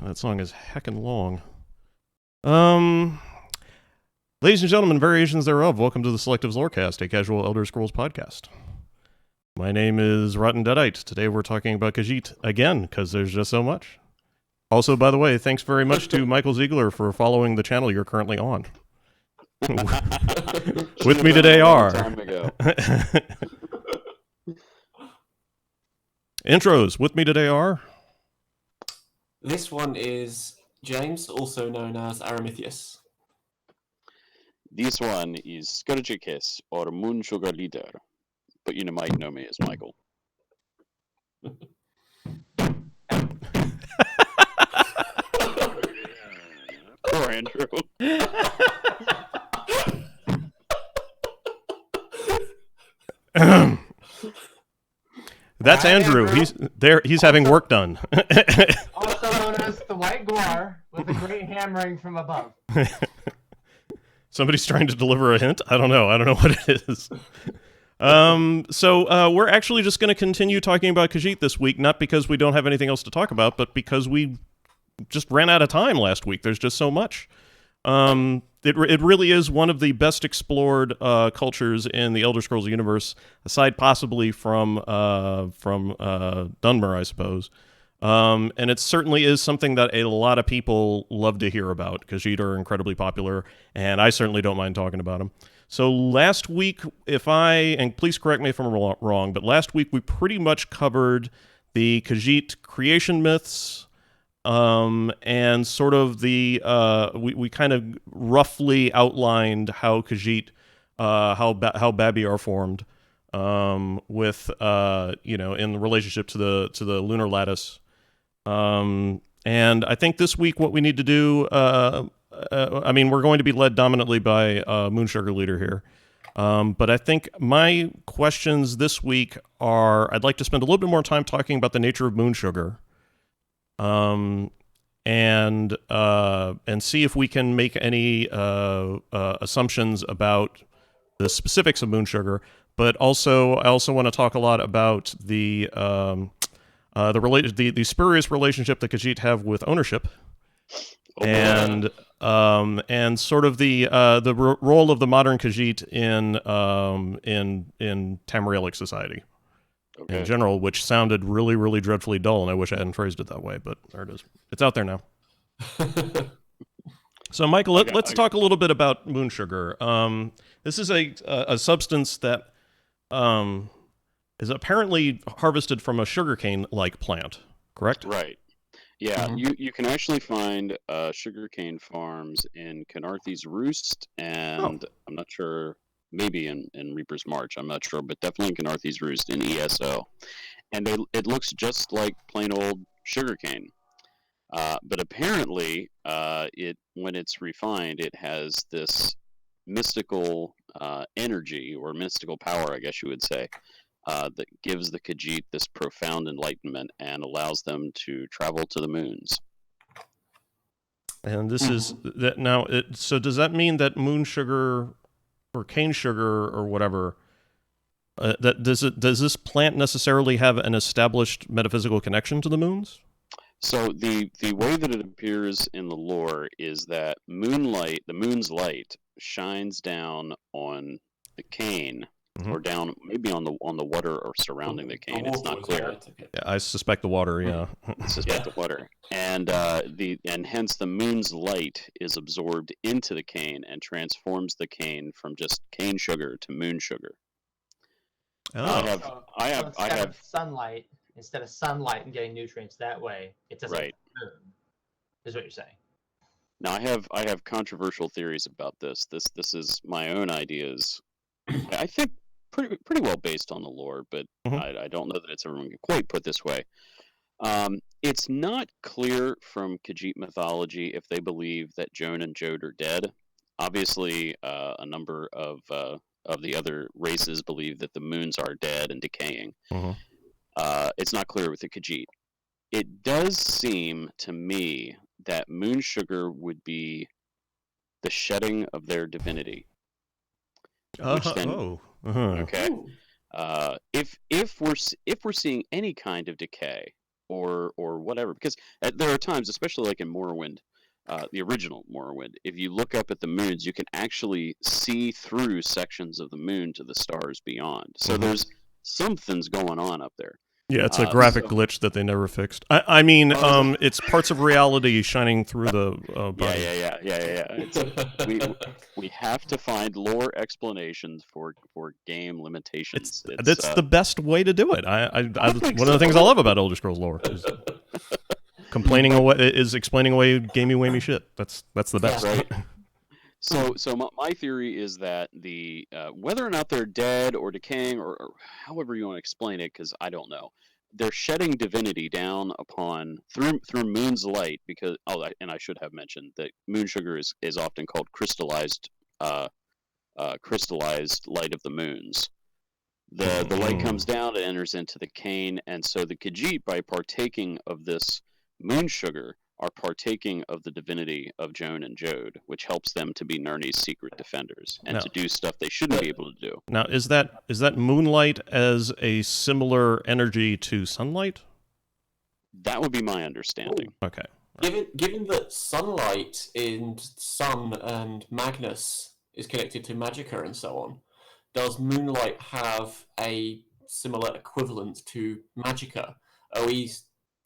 That song is heckin' long. Ladies and gentlemen, variations thereof, welcome to the Selectives Lorecast, a casual Elder Scrolls podcast. My name is Rotten Deadite. Today we're talking about Khajiit again, because there's just so much. Also, by the way, thanks very much to Michael Ziegler for following the channel you're currently on. With me today are... Intros. With me today are... This one is James, also known as Aramithius. This one is Skurgicus, or Moon Sugar Leader, but you might know me as Michael. Poor Andrew. That's Andrew. He's there. He's having work done. Also known as the White Gwar, with a great hammering from above. Somebody's trying to deliver a hint? I don't know what it is. So we're actually just going to continue talking about Khajiit this week, not because we don't have anything else to talk about, but because we just ran out of time last week. There's just so much. It really is one of the best explored cultures in the Elder Scrolls universe, aside possibly from Dunmer, I suppose. And it certainly is something that a lot of people love to hear about. Khajiit are incredibly popular, and I certainly don't mind talking about them. So last week, and please correct me if I'm wrong, but last week we pretty much covered the Khajiit creation myths, and sort of we kind of roughly outlined how Khajiit, how Babi are formed, with in relationship to the lunar lattice. And I think this week what we need to do, we're going to be led dominantly by Moon Sugar Leader here. But I think my questions this week are, I'd like to spend a little bit more time talking about the nature of Moon Sugar. And see if we can make any assumptions about the specifics of Moon Sugar. But also, I also want to talk a lot about the spurious relationship that Khajiit have with ownership, and sort of the role of the modern Khajiit in Tamrielic society. Okay. In general, which sounded really, really dreadfully dull, and I wish I hadn't phrased it that way, but there it is. It's out there now. So, Michael, let's talk a little bit about Moon Sugar. This is a substance that is apparently harvested from a sugarcane-like plant, correct? Right. Yeah, you can actually find sugarcane farms in Canarthy's Roost, and I'm not sure... maybe in Reaper's March, I'm not sure, but definitely in Canarthy's Roost in ESO. And it looks just like plain old sugarcane. But apparently, when it's refined, it has this mystical energy, or mystical power, I guess you would say, that gives the Khajiit this profound enlightenment and allows them to travel to the moons. And this is... that now. So does that mean that Moon Sugar... or cane sugar or whatever, does this plant necessarily have an established metaphysical connection to the moons? So the way that it appears in the lore is that the moon's light shines down on the cane, or down maybe on the water or surrounding the cane. It's not clear. Yeah, I suspect the water. Yeah, I suspect the water, and hence the moon's light is absorbed into the cane and transforms the cane from just cane sugar to moon sugar. Oh. I have sunlight instead of sunlight and getting nutrients that way. It doesn't. Right. Is what you're saying. Now I have controversial theories about this. This is my own ideas. I think pretty well based on the lore, but I don't know that it's ever quite put this way. It's not clear from Khajiit mythology if they believe that Joan and Jode are dead. Obviously, a number of the other races believe that the moons are dead and decaying. It's not clear with the Khajiit. It does seem to me that Moon Sugar would be the shedding of their divinity. Okay. If we're seeing any kind of decay, or whatever. Because there are times, especially like in Morrowind, the original Morrowind, if you look up at the moons, you can actually see through sections of the moon to the stars beyond. So there's something's going on up there. Yeah, it's a graphic glitch that they never fixed. I mean, it's parts of reality shining through the body. Yeah. We have to find lore explanations for game limitations. That's the best way to do it. One of the things I love about Elder Scrolls lore is explaining away gamey-wamey shit. That's the best. Right. So my theory is that the whether or not they're dead or decaying or however you want to explain it, because I don't know, they're shedding divinity down upon through moon's light, because and I should have mentioned that moon sugar is often called crystallized light of the moons. The light comes down, it enters into the cane, and so the Khajiit, by partaking of this moon sugar, are partaking of the divinity of Joan and Jode, which helps them to be Nirni's secret defenders and to do stuff they shouldn't be able to do. Now, is that moonlight as a similar energy to sunlight? That would be my understanding. Ooh. Okay. Given that sunlight in Sun and Magnus is connected to Magicka and so on, does moonlight have a similar equivalent to Magicka? Are we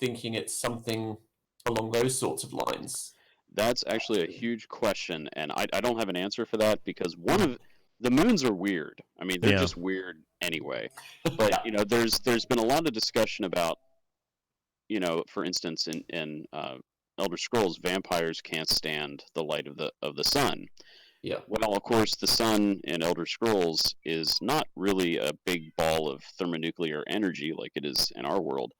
thinking it's something along those sorts of lines? That's actually a huge question, and I don't have an answer for that, because one of the moons are weird. I mean, they're just weird anyway. But there's been a lot of discussion about, for instance, in Elder Scrolls, vampires can't stand the light of the sun. Yeah. Well, of course, the sun in Elder Scrolls is not really a big ball of thermonuclear energy like it is in our world.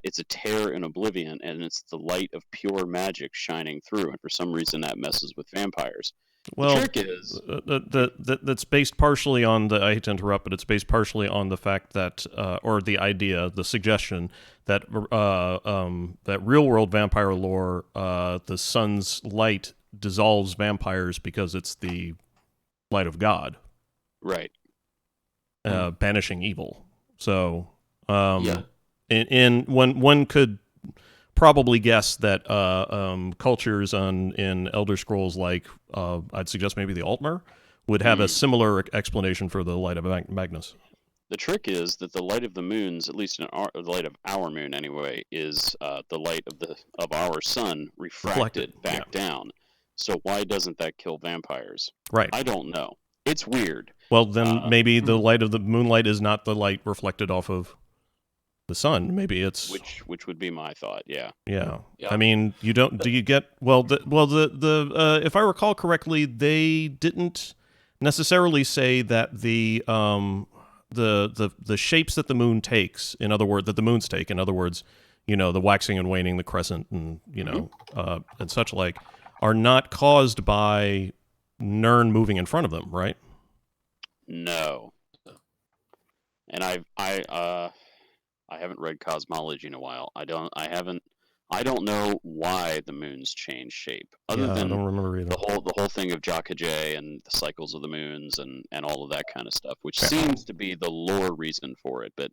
It's a tear in oblivion, and it's the light of pure magic shining through, and for some reason that messes with vampires. Well, the trick is that's based partially on I hate to interrupt, but it's based partially on the fact that, or the idea, the suggestion that that real world vampire lore, the sun's light dissolves vampires because it's the light of God, right? Banishing evil. So, and one could probably guess that cultures in Elder Scrolls, like I'd suggest maybe the Altmer, would have a similar explanation for the light of Magnus. The trick is that the light of the moons, at least the light of our moon anyway, is the light of our sun refracted back down. So why doesn't that kill vampires? Right. I don't know. It's weird. Well, then maybe the light of the moonlight is not the light reflected off of the sun. Maybe it's which would be my thought. Yeah. I mean, you don't. Do you get the if I recall correctly, they didn't necessarily say that the shapes that the moon takes, in other words, that the moons take, in other words, the waxing and waning, the crescent, and and such like, are not caused by Nirn moving in front of them, right? No. And I haven't read cosmology in a while. I don't know why the moons change shape, other than I don't remember either. the whole thing of Jokajay and the cycles of the moons and all of that kind of stuff, which seems to be the lore reason for it. But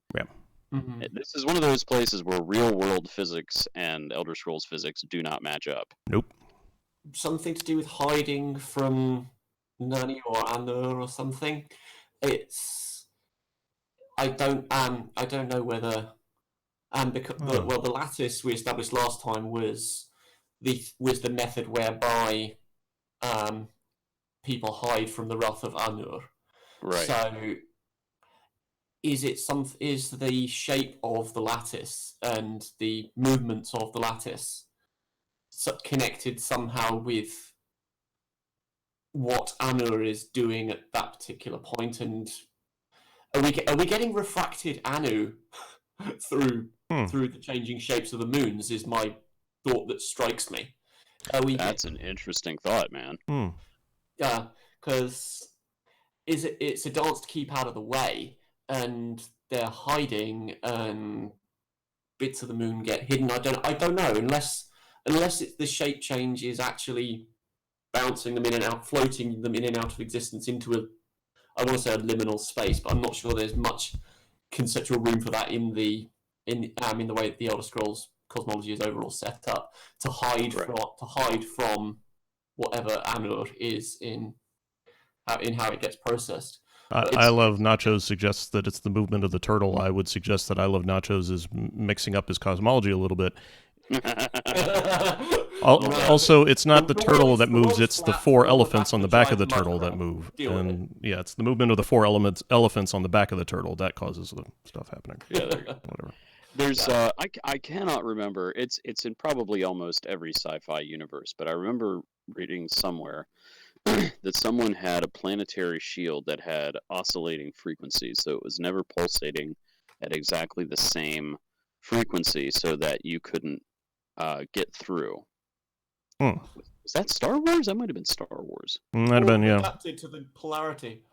this is one of those places where real world physics and Elder Scrolls physics do not match up. Nope. Something to do with hiding from Nani or Anur or something. I don't know whether because the lattice we established last time was the method whereby people hide from the wrath of Anur. Right. So is the shape of the lattice and the movements of the lattice connected somehow with what Anur is doing at that particular point? And are we getting refracted Anu through the changing shapes of the moons? Is my thought that strikes me. That's an interesting thought, man. Yeah, because it's a dance to keep out of the way, and they're hiding, and bits of the moon get hidden. I don't know unless the shape change is actually bouncing them in and out, floating them in and out of existence into I want to say a liminal space, but I'm not sure there's much conceptual room for that in the in the way that the Elder Scrolls cosmology is overall set up to hide from whatever Amalur is in how it gets processed. I Love Nachos suggests that it's the movement of the turtle. I would suggest that I Love Nachos is mixing up his cosmology a little bit. Also, it's not the turtle that moves, it's the four elephants on the back of the turtle that move. And yeah, it's the movement of the four elephants on the back of the turtle that causes the stuff happening. Yeah, whatever. There's I cannot remember. It's in probably almost every sci-fi universe, but I remember reading somewhere that someone had a planetary shield that had oscillating frequencies, so it was never pulsating at exactly the same frequency, so that you couldn't get through. Was that Star Wars? That might have been Star Wars. Might have been, yeah. Adapted to the polarity.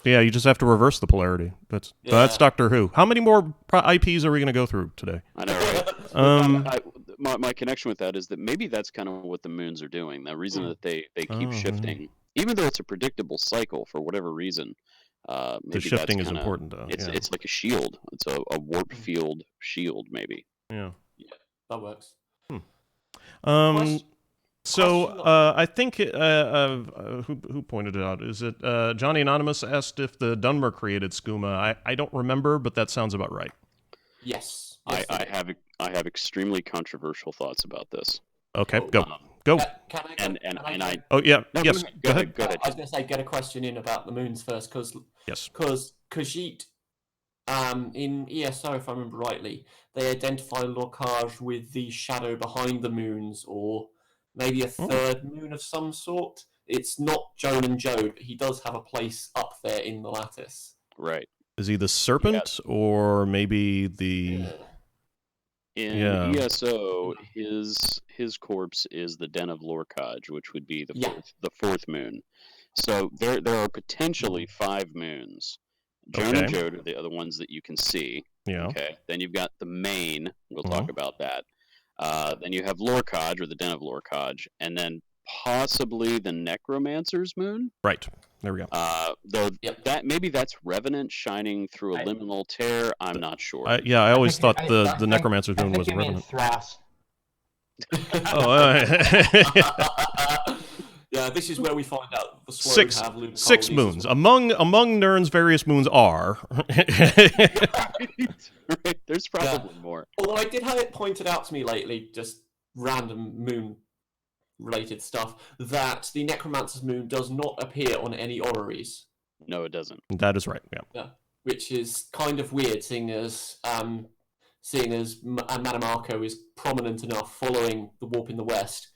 Yeah, you just have to reverse the polarity. That's Doctor Who. How many more IPs are we going to go through today? I know, right? My connection with that is that maybe that's kind of what the moons are doing. The reason that they keep shifting, even though it's a predictable cycle for whatever reason. Maybe the shifting is important. It's like a shield. It's a warp field shield, maybe. Yeah, that works. So I think who pointed it out? Is it Johnny Anonymous asked if the Dunmer created Skooma? I don't remember, but that sounds about right. Yes. I have extremely controversial thoughts about this. Okay, go. Can I Oh yeah, no, yes. Go ahead. I was going to say get a question in about the moons first, because Khajiit, in ESO, if I remember rightly, they identify Lorcage with the shadow behind the moons, or maybe a third moon of some sort. It's not Joan and Jode, but he does have a place up there in the lattice. Right. Is he the serpent, or maybe the? In ESO, his corpse is the Den of Lorcage, which would be the fourth moon. So there are potentially 5 moons. Joan and Jode are the other ones that you can see. Yeah. Okay. Then you've got the main. We'll talk about that. Then you have Lorcage, or the Den of Lorcage, and then possibly the Necromancer's moon. Right. There we go. Though maybe that's Revenant shining through a liminal tear. I'm not sure. I always thought the Necromancer's moon was a Revenant. Thras. Yeah, this is where we find out the Sloan have lunar six moons. Among Nern's various moons are. Right. There's probably more. Although I did have it pointed out to me lately, just random moon-related stuff, that the Necromancer's moon does not appear on any orreries. No, it doesn't. That is right. Yeah, which is kind of weird, seeing as Madame Arco is prominent enough following the warp in the west.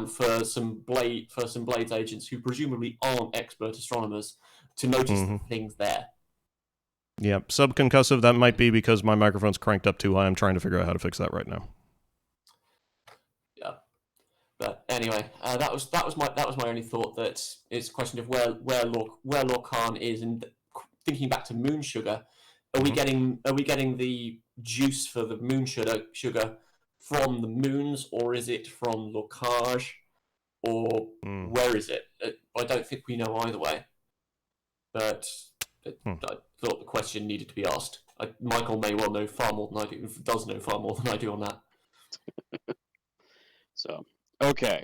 For some Blades agents who presumably aren't expert astronomers to notice things there. Yeah, subconcussive. That might be because my microphone's cranked up too high. I'm trying to figure out how to fix that right now. Yeah, but anyway, that was my only thought. That it's a question of where Lorcan is, and thinking back to moon sugar. Are we getting the juice for the moon sugar from the moons, or is it from Lorcage, or where is it? I don't think we know either way. But I thought the question needed to be asked. Michael may well know far more than I do. Does know far more than I do on that. So okay,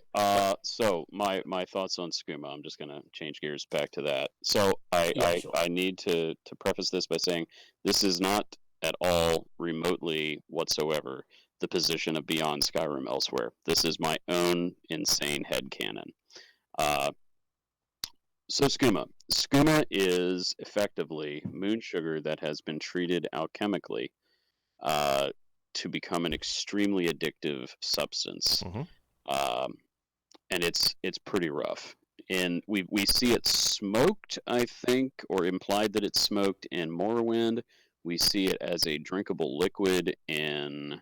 so my thoughts on Skooma. I'm just gonna change gears back to that. So I need to preface this by saying this is not at all remotely whatsoever the position of Beyond Skyrim Elsewhere. This is my own insane headcanon. So Skooma. Skooma is effectively moon sugar that has been treated alchemically to become an extremely addictive substance. And it's pretty rough. And we see it smoked, I think, or implied that it's smoked in Morrowind. We see it as a drinkable liquid in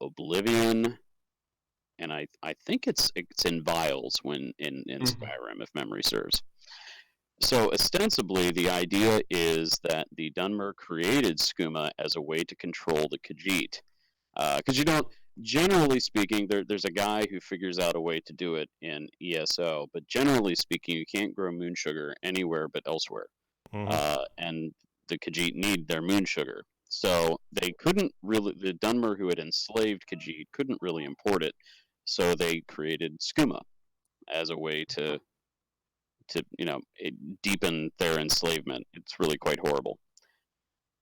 Oblivion, and I think it's in vials when in Skyrim, if memory serves. So ostensibly, the idea is that the Dunmer created Skooma as a way to control the Khajiit, because you don't. Generally speaking, there's a guy who figures out a way to do it in ESO, but generally speaking, you can't grow moon sugar anywhere but elsewhere, and the Khajiit need their moon sugar. So they couldn't really, the Dunmer who had enslaved Khajiit couldn't really import it, so they created skooma as a way to deepen their enslavement. It's really quite horrible.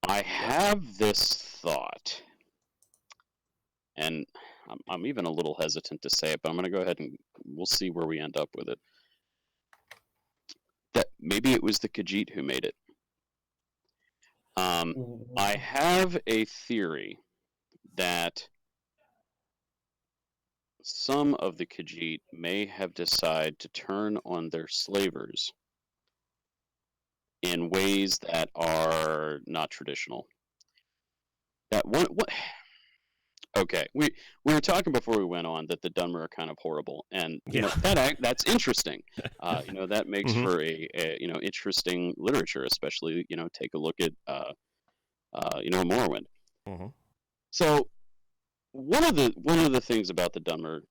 I have this thought, and I'm even a little hesitant to say it, but I'm going to go ahead and we'll see where we end up with it. That maybe it was the Khajiit who made it. I have a theory that some of the Khajiit may have decided to turn on their slavers in ways that are not traditional. That what? Okay, we were talking before we went on that the Dunmer are kind of horrible, and that's interesting. That makes for a interesting literature, especially take a look at Morrowind. So one of the things about the Dunmer,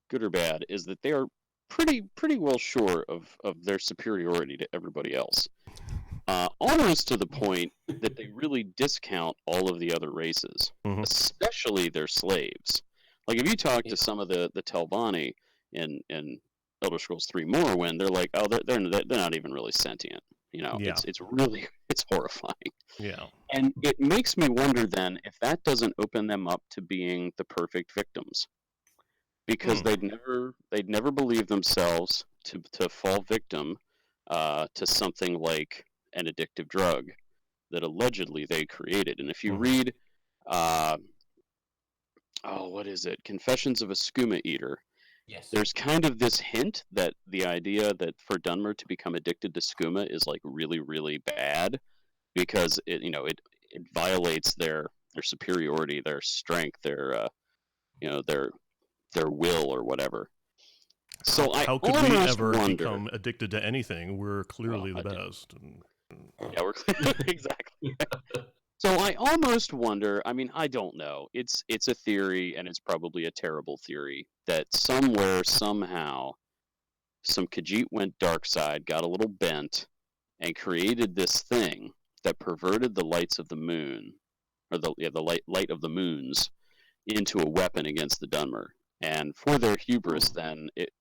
good or bad, is that they are pretty well sure of their superiority to everybody else. Almost to the point that they really discount all of the other races, especially their slaves. Like if you talk to some of the Telvanni in Elder Scrolls 3 Morrowind, they're like, oh, they're not even really sentient. It's horrifying. Yeah. And it makes me wonder then if that doesn't open them up to being the perfect victims, because they'd never believe themselves to fall victim to something like an addictive drug that allegedly they created. And if you read, what is it? Confessions of a Skooma Eater. Yes. There's kind of this hint that the idea that for Dunmer to become addicted to skooma is like really, really bad, because it violates their superiority, their strength, their will or whatever. So how could we ever become addicted to anything? We're clearly the best. Yeah, we're exactly. So I almost wonder. I mean, I don't know. It's a theory, and it's probably a terrible theory, that somewhere, somehow, some Khajiit went dark side, got a little bent, and created this thing that perverted the lights of the moon, or the light of the moons, into a weapon against the Dunmer. And for their hubris, then it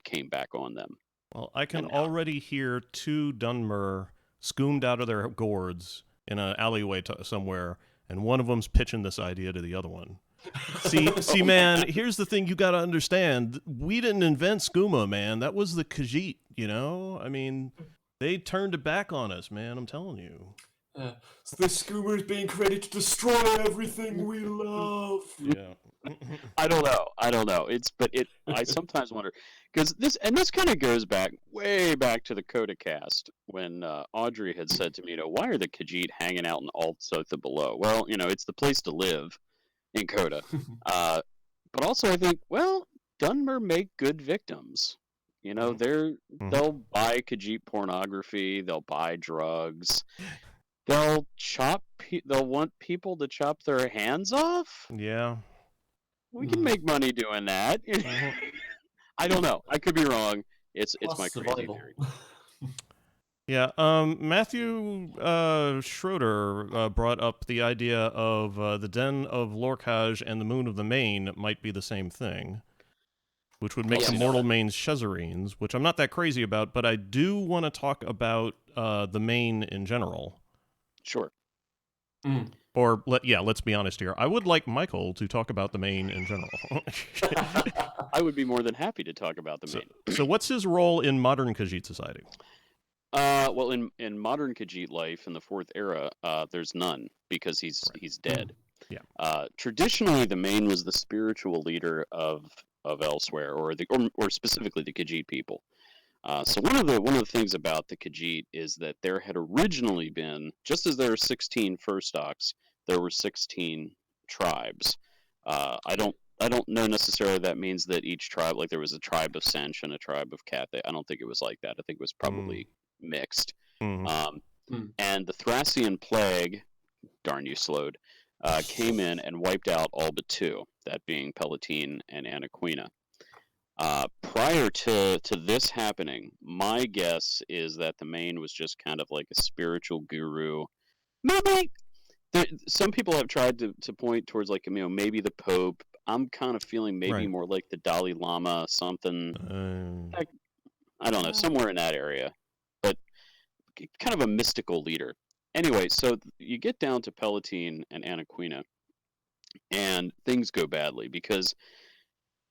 came back on them. Well, I can already hear two Dunmer scoomed out of their gourds in an alleyway somewhere, and one of them's pitching this idea to the other one. See, man, here's the thing you got to understand. We didn't invent skooma, man. That was the Khajiit, I mean, they turned it back on us, man. I'm telling you. So this skooma is being created to destroy everything we love. Yeah. I don't know. I sometimes wonder, because this kind of goes way back to the Codacast, when Audrey had said to me, why are the Khajiit hanging out in Alt-Sotha below? Well, it's the place to live in Coda. But also I think, Dunmer make good victims. They'll buy Khajiit pornography, they'll buy drugs. They'll want people to chop their hands off? Yeah. We can make money doing that. I don't know. I could be wrong. It's my crazy theory. Yeah. Matthew Schroeder brought up the idea of the Den of Lorecast and the Moon of the Main might be the same thing, which would make the Mortal Mains Shezarines, which I'm not that crazy about, but I do want to talk about the Main in general. Sure. Or, let's be honest here. I would like Michael to talk about the Main in general. I would be more than happy to talk about the Main. So what's his role in modern Khajiit society? Well, in modern Khajiit life, in the Fourth Era, there's none, because he's dead. Yeah. Traditionally, the Main was the spiritual leader of elsewhere, or specifically the Khajiit people. So one of the things about the Khajiit is that there had originally been, just as there are 16 Furstocks, there were 16 tribes. I don't know necessarily that means that each tribe, like there was a tribe of Sench and a tribe of Cathay. I don't think it was like that. I think it was probably mixed. And the Thracian plague, darn you Slode, came in and wiped out all but two, that being Palatine and Anaquina. Prior to this happening, my guess is that the Main was just kind of like a spiritual guru. some people have tried to point towards like maybe the Pope. I'm kind of feeling maybe Right. more like the Dalai Lama, something. I don't know, somewhere in that area, but kind of a mystical leader. Anyway, so you get down to Palatine and Anaquina, and things go badly because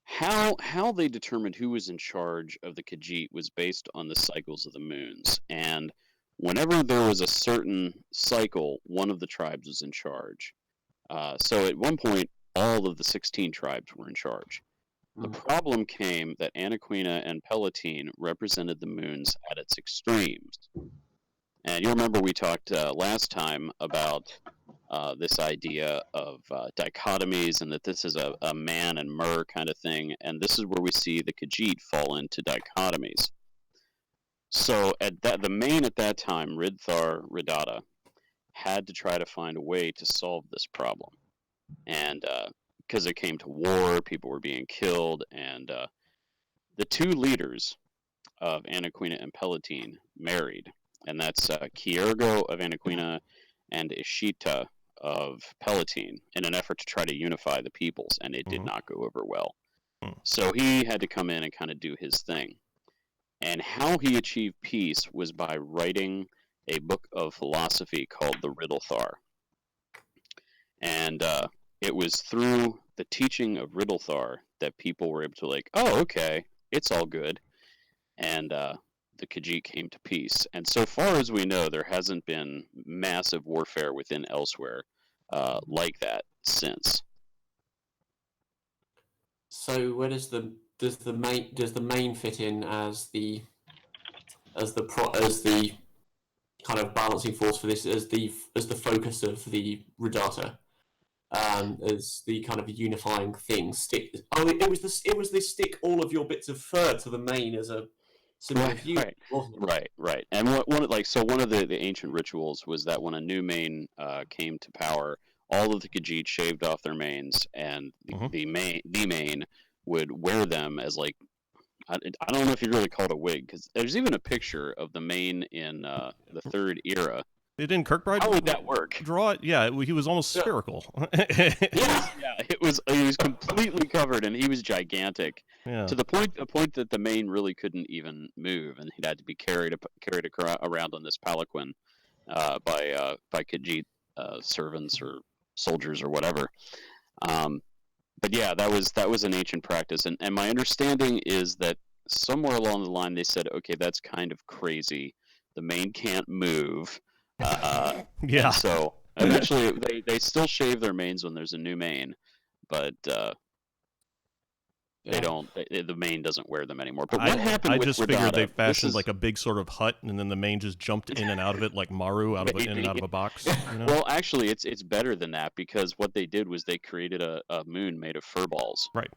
how they determined who was in charge of the Khajiit was based on the cycles of the moons, and whenever there was a certain cycle, one of the tribes was in charge. So at one point, all of the 16 tribes were in charge. The problem came that Anaquina and Palatine represented the moons at its extremes. And you'll remember we talked last time about this idea of dichotomies and that this is a man and Mer kind of thing. And this is where we see the Khajiit fall into dichotomies. So the main at that time, Ridthar Ridata, had to try to find a way to solve this problem. And because it came to war, people were being killed, and the two leaders of Anaquina and Palatine married, and that's Kiergo of Anaquina and Ishita of Palatine, in an effort to try to unify the peoples, and it did not go over well. So he had to come in and kind of do his thing. And how he achieved peace was by writing a book of philosophy called the Ridlethar. And it was through the teaching of Ridlethar that people were able to oh, okay, it's all good. And the Khajiit came to peace. And so far as we know, there hasn't been massive warfare within elsewhere like that since. So where does the main fit in as the kind of balancing force for this, as the focus of the Ridata, as the kind of unifying thing? It was the stick all of your bits of fur to the main as a symbol of unity, wasn't it? Right. And one of the ancient rituals was that when a new main came to power, all of the Khajiit shaved off their manes, and the main would wear them as I don't know if you'd really call it a wig, because there's even a picture of the main in the Third Era. Didn't Kirkbride How would that work? draw it? Yeah, he was almost spherical. Yeah, he was completely covered, and he was gigantic. Yeah. To the point that the main really couldn't even move, and he'd had to be carried around on this palanquin by Khajiit servants or soldiers or whatever. But yeah, that was an ancient practice, and my understanding is that somewhere along the line they said, okay, that's kind of crazy. The main can't move. Yeah. So eventually they still shave their manes when there's a new main, but they don't. The main doesn't wear them anymore. But what happened? I with just Ridata? figured they fashioned like a big sort of hut, and then the main just jumped in and out of it like Maru in and out of a box. You know? Well, actually, it's better than that, because what they did was they created a moon made of fur balls. Right.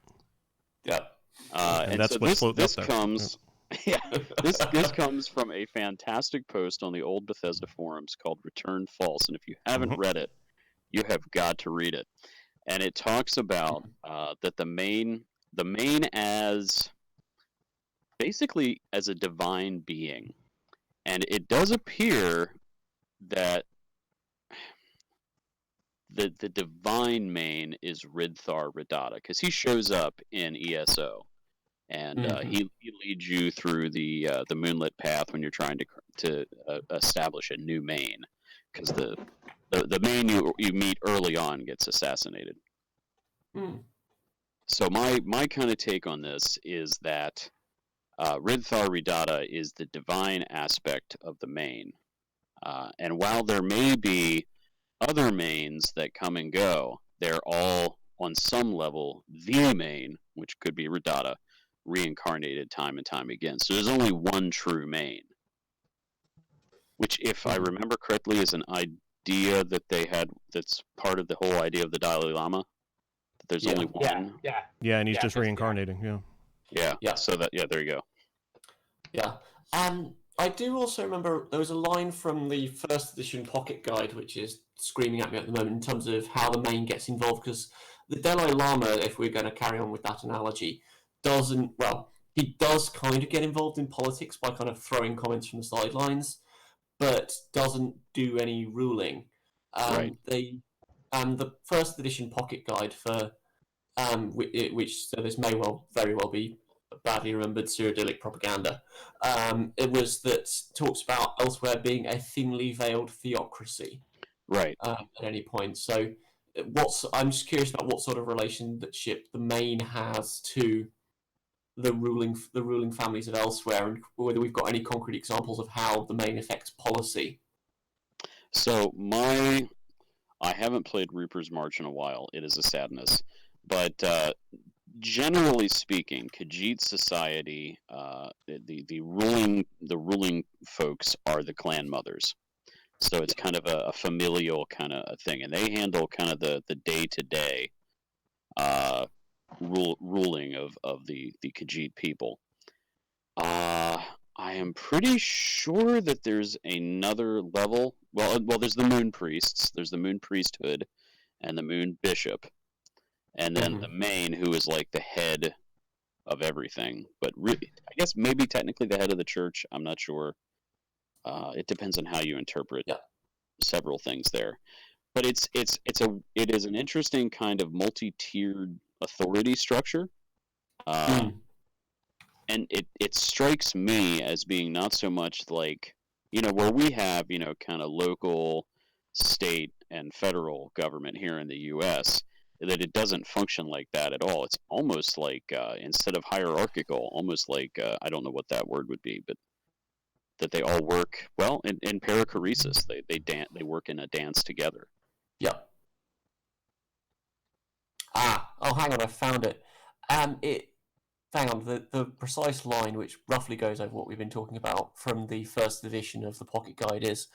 Yeah. And that's so what's floating this up there. comes. Yeah, this comes from a fantastic post on the old Bethesda forums called "Return False," and if you haven't read it, you have got to read it. And it talks about that the main as basically as a divine being, and it does appear that the divine main is Ridthar Ridata, because he shows up in ESO. And he leads you through the moonlit path when you're trying to establish a new main, because the main you meet early on gets assassinated. So my kind of take on this is that Ridthar Ridata is the divine aspect of the main, and while there may be other mains that come and go, they're all on some level the main, which could be Ridata, reincarnated time and time again. So there's only one true main, which, if I remember correctly, is an idea that they had, that's part of the whole idea of the Dalai Lama, that there's only one. Yeah, and he's just reincarnating. Yeah. So there you go. Yeah. I do also remember there was a line from the first edition pocket guide which is screaming at me at the moment in terms of how the main gets involved, because the Dalai Lama, if we're going to carry on with that analogy, he does kind of get involved in politics by kind of throwing comments from the sidelines, but doesn't do any ruling. Right. The first edition pocket guide for which so this may very well be badly remembered Cyrillic propaganda. It was that talks about elsewhere being a thinly veiled theocracy. Right. At any point. So, I'm just curious about what sort of relationship the Maine has to the ruling families of elsewhere, and whether we've got any concrete examples of how the Maine affects policy. So I haven't played Reaper's March in a while. It is a sadness, but generally speaking, Khajiit society, the ruling folks are the clan mothers. So it's kind of a familial kind of a thing, and they handle kind of the day-to-day ruling of the Khajiit people. I am pretty sure that there's another level. Well, there's the Moon Priests, there's the Moon Priesthood, and the Moon Bishop, and then the Main, who is like the head of everything. But really, I guess maybe technically the head of the church. I'm not sure. It depends on how you interpret several things there. But it is an interesting kind of multi-tiered authority structure. And it strikes me as being not so much like, where we have, kind of local, state, and federal government here in the U.S., that it doesn't function like that at all. It's almost like, instead of hierarchical, almost like, I don't know what that word would be, but that they all work, well, in perichoresis. They work in a dance together. Yep. Hang on, I found it. Hang on, the precise line, which roughly goes over what we've been talking about from the first edition of the Pocket Guide, is: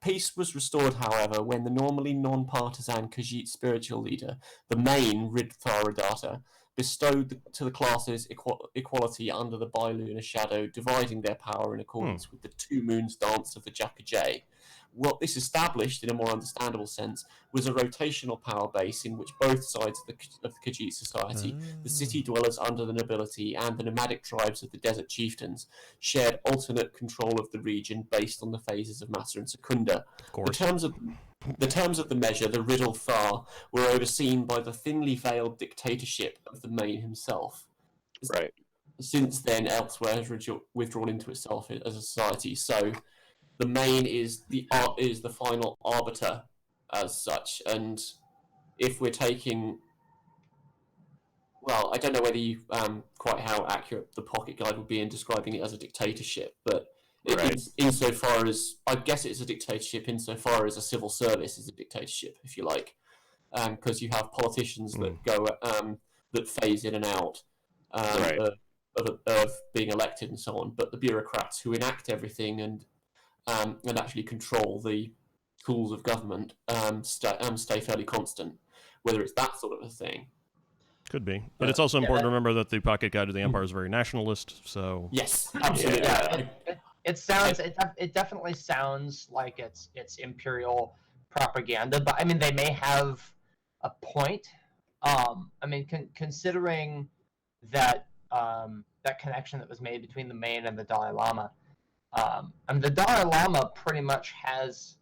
peace was restored, however, when the normally non-partisan Khajiit spiritual leader, the main Ridtharadata, bestowed to the classes equality under the bilunar shadow, dividing their power in accordance with the two moons dance of the Jacajay. What this established, in a more understandable sense, was a rotational power base in which both sides of the Khajiit society, the city dwellers under the nobility and the nomadic tribes of the desert chieftains, shared alternate control of the region based on the phases of Massa and Secunda. The terms of the measure, the Riddle Thar, were overseen by the thinly veiled dictatorship of the Main himself. Right. Since then, elsewhere has withdrawn into itself as a society. So the Main is the final arbiter as such, and if we're taking, well, I don't know whether you quite how accurate the Pocket Guide would be in describing it as a dictatorship, but insofar as, I guess it's a dictatorship insofar as a civil service is a dictatorship, if you like, because you have politicians that go that phase in and out of being elected and so on, but the bureaucrats who enact everything and actually control the tools of government stay fairly constant, whether it's that sort of a thing. Could be. But it's also important to remember that the Pocket Guide to the Empire is very nationalist, so... Yes, absolutely. It definitely sounds like it's imperial propaganda, but I mean, they may have a point. I mean, considering that that connection that was made between the Main and the Dalai Lama, and the Dalai Lama pretty much has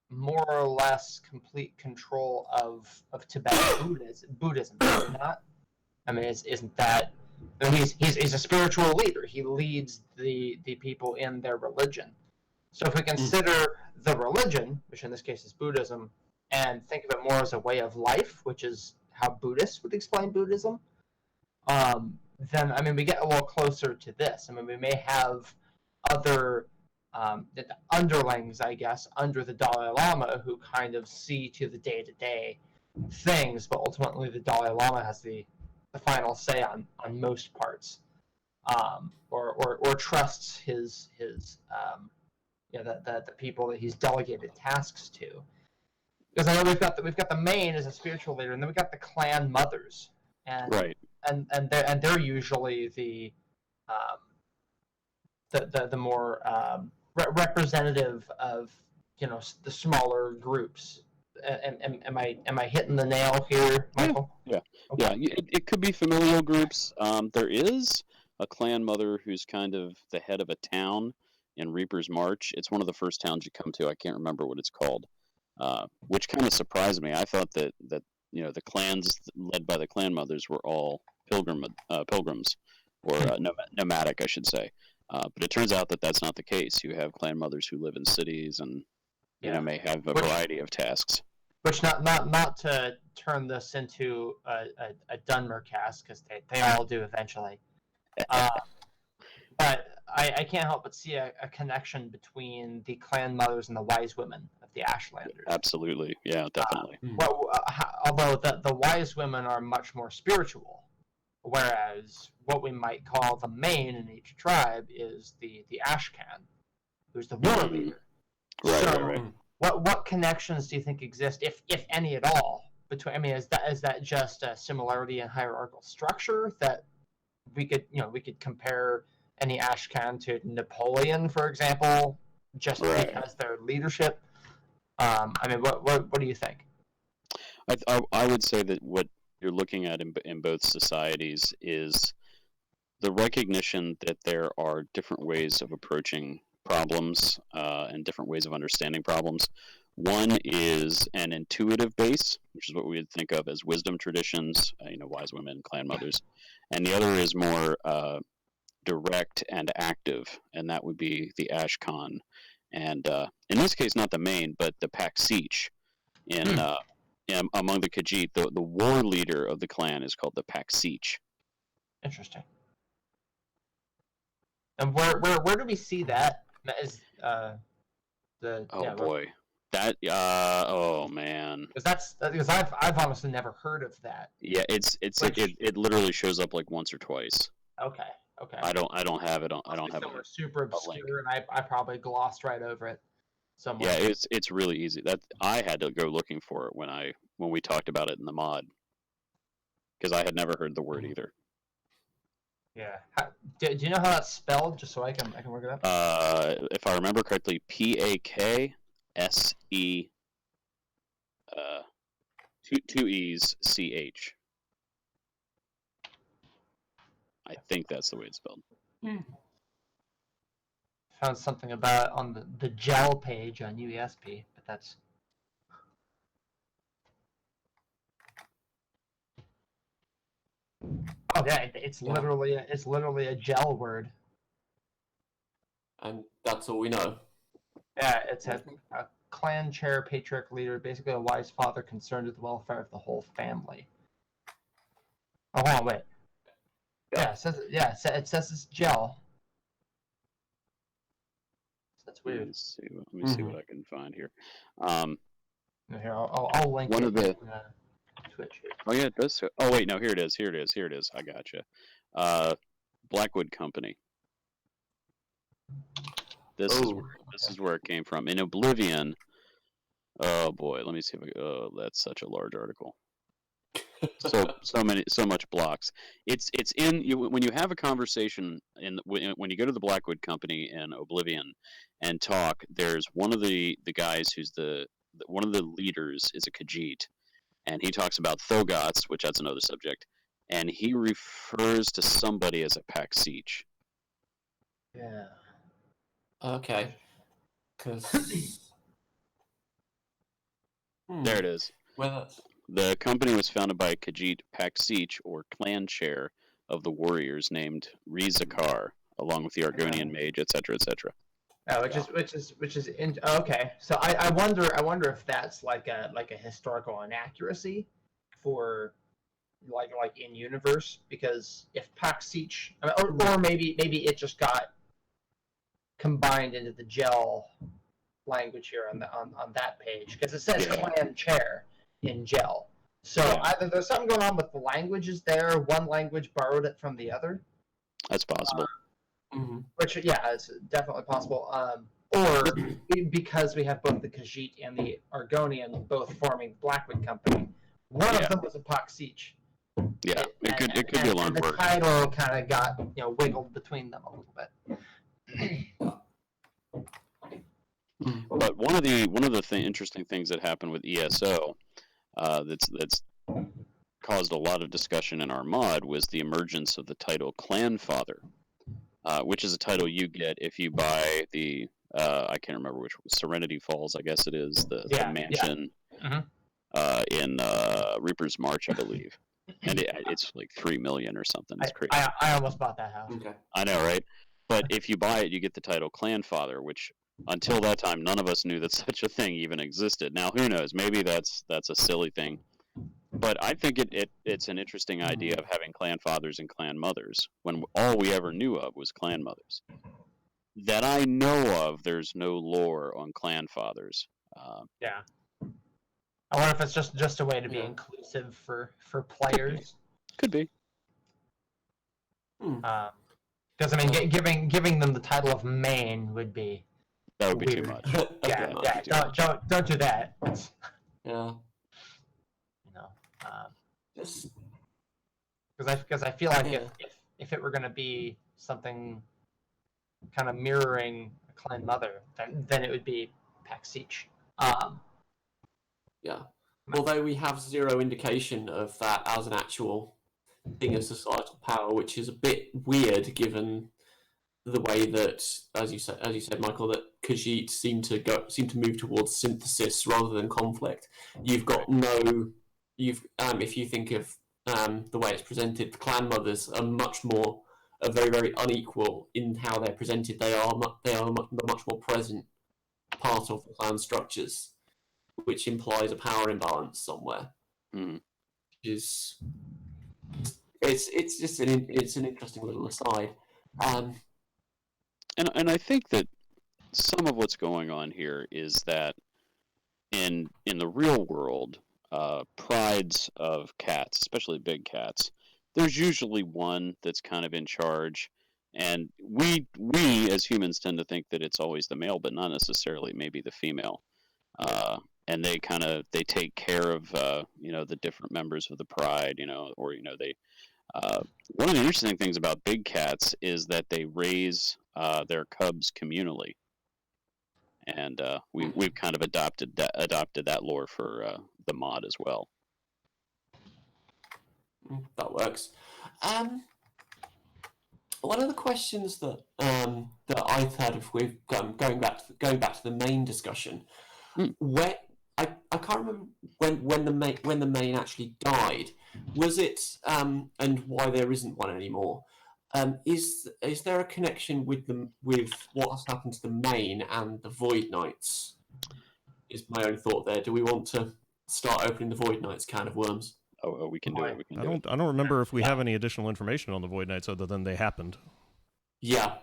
more or less complete control of Tibetan Buddhism, does he not? I mean, isn't that? I mean, he's a spiritual leader. He leads the people in their religion. So if we consider the religion, which in this case is Buddhism, and think of it more as a way of life, which is how Buddhists would explain Buddhism, then I mean we get a little closer to this. I mean, we may have other underlings, I guess, under the Dalai Lama who kind of see to the day-to-day things, but ultimately the Dalai Lama has the final say on most parts, or trusts his the people that he's delegated tasks to. Because I know we've got the Main as a spiritual leader, and then we've got the clan mothers, and they're usually the more representative of the smaller groups. Am I hitting the nail here, Michael? Yeah. It could be familial groups. There is a clan mother who's kind of the head of a town in Reaper's March. It's one of the first towns you come to. I can't remember what it's called. which kind of surprised me. I thought that the clans led by the clan mothers were all pilgrims, or nomadic, I should say. But it turns out that that's not the case. You have clan mothers who live in cities and may have a variety of tasks. Which not to turn this into a Dunmer-cast, because they all do eventually. But I can't help but see a connection between the clan mothers and the wise women of the Ashlanders. Absolutely, yeah, definitely. Although the wise women are much more spiritual, whereas what we might call the main in each tribe is the Ashcan, who's the war leader. Right. What connections do you think exist, if any at all, between? I mean, is that just a similarity in hierarchical structure that we could compare any Ashcan to Napoleon, for example, just because their leadership? I mean, what do you think? I would say that what you're looking at in both societies is the recognition that there are different ways of approaching problems and different ways of understanding problems. One is an intuitive base, which is what we would think of as wisdom traditions, wise women, clan mothers, and the other is more direct and active, and that would be the Ashcan, and in this case, not the main, but the Paksich. Among the Khajiit, the war leader of the clan is called the Paksich. Interesting. And where do we see that? Is boy, that oh man, because I've honestly never heard of that. Yeah, it literally shows up like once or twice. Okay. I don't have it. I don't have somewhere super obscure, and I probably glossed right over it somewhere. Yeah, it's really easy. That I had to go looking for it when we talked about it in the mod, because I had never heard the word either. Yeah. Do you know how that's spelled, just so I can work it up? If I remember correctly, Pakse, two E's, CH. I think that's the way it's spelled. Found something about it on the gel page on UESP, but that's... Oh yeah, it's literally a gel word. And that's all we know. Yeah, it's a clan chair, patriarch leader, basically a wise father concerned with the welfare of the whole family. Oh, hold on, wait. Yeah, it says it's gel. That's weird. Let me see what I can find here. Here, I'll link one it of the in, Twitch here. Oh yeah, it does. Oh wait, no, here it is. I gotcha. Blackwood Company. This is where it came from. In Oblivion. Oh boy, let me see if oh, that's such a large article. so much blocks. It's in when you have a conversation when you go to the Blackwood Company in Oblivion and talk. There's one of the guys who's one of the leaders is a Khajiit, and he talks about Thogots, which that's another subject, and he refers to somebody as a Paksich. Yeah. Okay. Because there it is. Well, the company was founded by Khajiit Paksich, or clan chair of the warriors, named Rizakar, along with the Argonian mage, etc., etc. Oh, which is okay. So I wonder if that's like a historical inaccuracy for like in universe, because if Paksich, or maybe it just got combined into the gel language here on that page, because it says clan chair in gel. So either there's something going on with the languages there, one language borrowed it from the other. That's possible. Which, yeah, it's definitely possible. Or because we have both the Khajiit and the Argonian both forming the Blackwood Company, one of them was a Paksich. Yeah, it could be a long word. The title kind of got wiggled between them a little bit. But one of the interesting things that happened with ESO, that's caused a lot of discussion in our mod, was the emergence of the title Clan Father, which is a title you get if you buy the I can't remember which Serenity Falls, I guess it is the Yeah, mansion in Reaper's March, I believe, and it's like 3 million or something. It's crazy. I almost bought that house. Okay. I know, right? But if you buy it, you get the title Clanfather, which until that time, none of us knew that such a thing even existed. Now, who knows? Maybe that's a silly thing. But I think it's an interesting idea of having clan fathers and clan mothers when all we ever knew of was clan mothers. That I know of, there's no lore on clan fathers. Yeah. I wonder if it's just a way to be inclusive for players. Could be. Because I mean, giving them the title of main would be That would be weird. too much. Yeah, don't do that. It's, you know, because I feel like if it were going to be something kind of mirroring a clan mother, then it would be Paxich. Yeah. Although we have zero indication of that as an actual thing of societal power, which is a bit weird given the way that, as you said, Michael, that Khajiit seem to move towards synthesis rather than conflict. You've got if you think of the way it's presented, the clan mothers are very, very unequal in how they're presented. They are a much more present part of the clan structures, which implies a power imbalance somewhere. It's just an interesting little aside. And I think that some of what's going on here is that in the real world, prides of cats, especially big cats, there's usually one that's kind of in charge, and we as humans tend to think that it's always the male, but not necessarily. Maybe the female, and they take care of the different members of the pride, or they. One of the interesting things about big cats is that they raise their cubs communally, and we've kind of adopted that lore for the mod as well. That works. One of the questions that I've heard of, with going back to the main discussion, where I can't remember when the main actually died. Was it and why there isn't one anymore? Is there a connection with what has happened to the main and the Void Knights? Is my own thought there. Do we want to start opening the Void Knights can of worms? Oh, we can do it. I don't remember if we have any additional information on the Void Knights other than they happened. Yeah.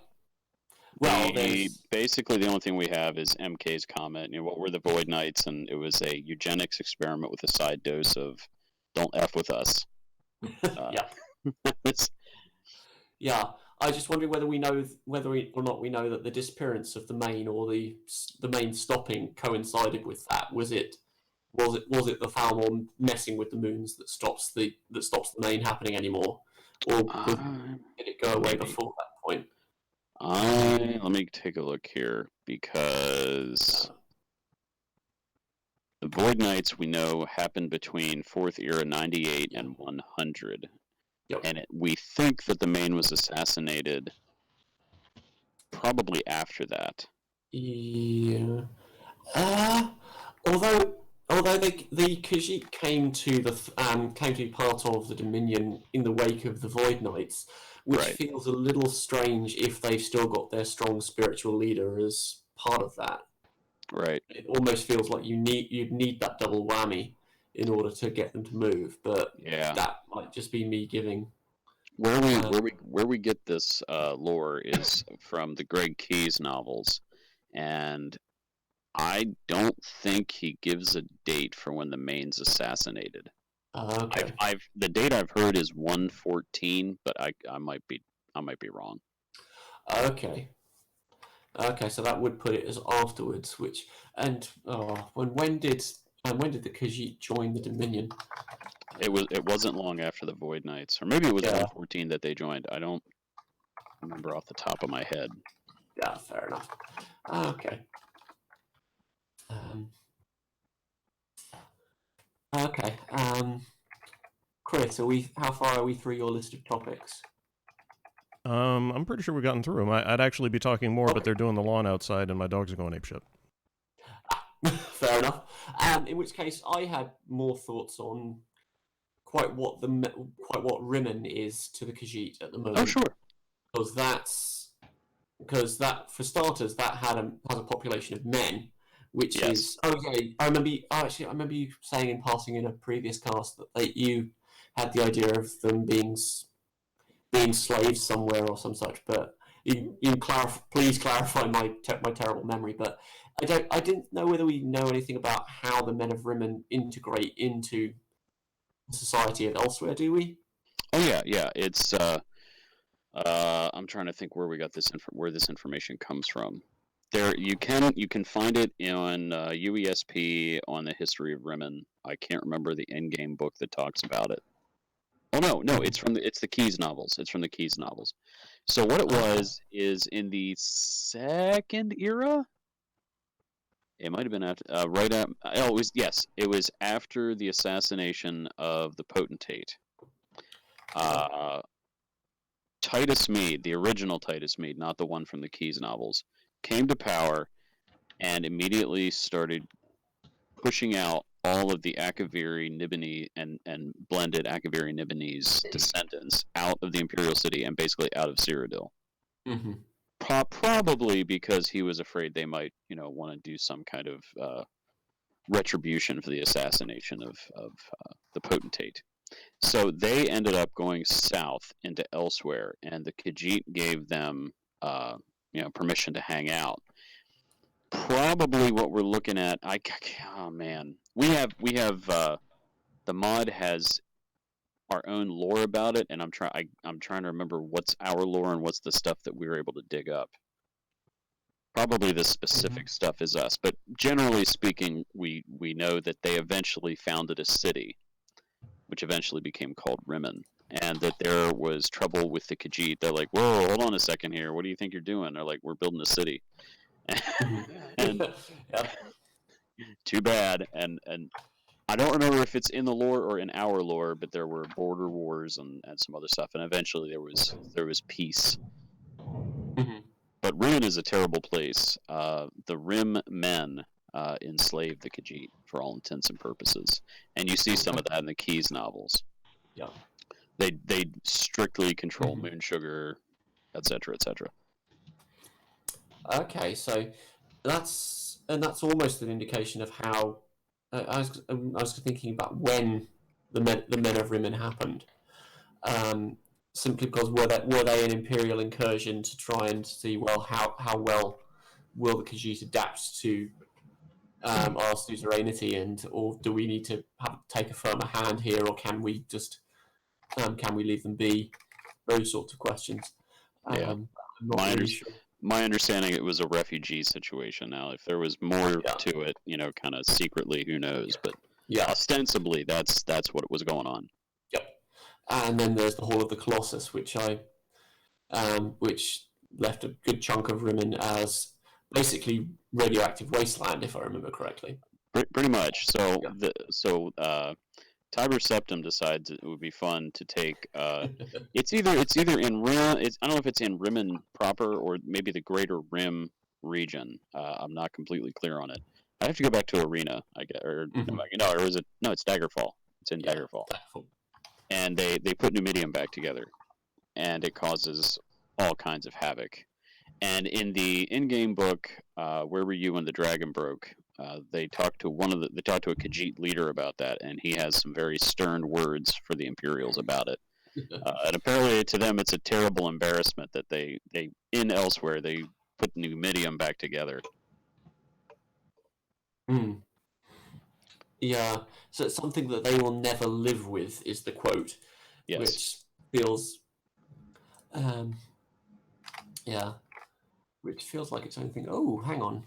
Well, basically the only thing we have is MK's comment. What were the Void Knights? And it was a eugenics experiment with a side dose of "Don't f with us." Yeah. I was just wondering whether or not we know that the disappearance of the main or the main stopping coincided with that. Was it the Falmor messing with the moons that stops the main happening anymore, or did it go away before that point? Let me take a look here, because the Void Knights we know happened between 4th Era 98 and 100. Yep. And we think that the main was assassinated probably after that. Yeah. Although the Khajiit came to be part of the Dominion in the wake of the Void Knights, which feels a little strange if they've still got their strong spiritual leader as part of that. Right. It almost feels like you'd need that double whammy in order to get them to move, but that might just be me giving. Where we get this lore is from the Greg Keyes novels, and I don't think he gives a date for when the main's assassinated. Okay. The date I've heard is 114, but I might be wrong. Okay. Okay, so that would put it as afterwards. When did the Khajiit join the Dominion? It wasn't long after the Void Knights, or maybe it was 114 that they joined. I don't remember off the top of my head. Yeah, fair enough. Okay. Okay. Chris, how far are we through your list of topics? I'm pretty sure we've gotten through them. I'd actually be talking more, but they're doing the lawn outside, and my dogs are going apeshit. Fair enough. In which case, I had more thoughts on quite what Rimmen is to the Khajiit at the moment. Oh, sure. Because that for starters, that has a population of men, which Yes. is I remember you saying in passing in a previous cast that you had the idea of them being slaves somewhere or some such, but please clarify my terrible memory. But I didn't know whether we know anything about how the men of Rimmen integrate into society of elsewhere. Do we? Oh yeah. It's I'm trying to think where we got where this information comes from. There, you can find it on UESP on the history of Rimmen. I can't remember the endgame book that talks about it. Oh no, it's the Keyes novels. It's from the Keyes novels. So what it was is in the second era. It might have been after, it was after the assassination of the potentate. Titus Meade, the original Titus Meade, not the one from the Keyes novels, came to power and immediately started pushing out all of the Akaviri Nibonese and blended Akaviri Nibonese descendants out of the Imperial City and basically out of Cyrodiil. Mm-hmm. Probably because he was afraid they might, want to do some kind of retribution for the assassination of the potentate. So they ended up going south into elsewhere, and the Khajiit gave them, permission to hang out. Probably what we're looking at. Oh man, we have the mod has our own lore about it, and I'm trying to remember what's our lore and what's the stuff that we were able to dig up. Probably the specific stuff is us, but generally speaking, we know that they eventually founded a city, which eventually became called Rimmen, and that there was trouble with the Khajiit. They're like, whoa, hold on a second here. What do you think you're doing? They're like, we're building a city. And too bad. And I don't remember if it's in the lore or in our lore, but there were border wars and some other stuff, and eventually there was peace. Mm-hmm. But Rimmen is a terrible place. The Rim men enslaved the Khajiit for all intents and purposes, and you see some of that in the Keyes novels. Yeah, they strictly control moon sugar, etc., etc. Okay, so that's almost an indication of how I was thinking about when the men of Rimmen happened. Simply because were they an imperial incursion to try and see how well will the Khajiit adapt to our suzerainty, or do we need to take a firmer hand here, or can we just can we leave them be? Those sorts of questions. Yeah. I'm not really sure. My understanding, it was a refugee situation. Now, if there was more to it, kind of secretly, who knows? But ostensibly, that's what was going on. Yep. And then there's the Hall of the Colossus, which left a good chunk of Rimmen as basically radioactive wasteland, if I remember correctly. Pretty much. So, Tiber Septim decides it would be fun to take. It's either in Rim. I don't know if it's in Rimmen proper or maybe the Greater Rim region. I'm not completely clear on it. I have to go back to Arena. I guess, or is it? No, it's Daggerfall. It's in Daggerfall. And they put Numidium back together, and it causes all kinds of havoc. And in the in-game book, Where Were You When the Dragon Broke? They talked to a Khajiit leader about that, and he has some very stern words for the Imperials about it. And apparently, to them, it's a terrible embarrassment that they elsewhere they put Numidium back together. Yeah, so it's something that they will never live with, is the quote. Yes. Which feels, which feels like it's anything. Oh, hang on.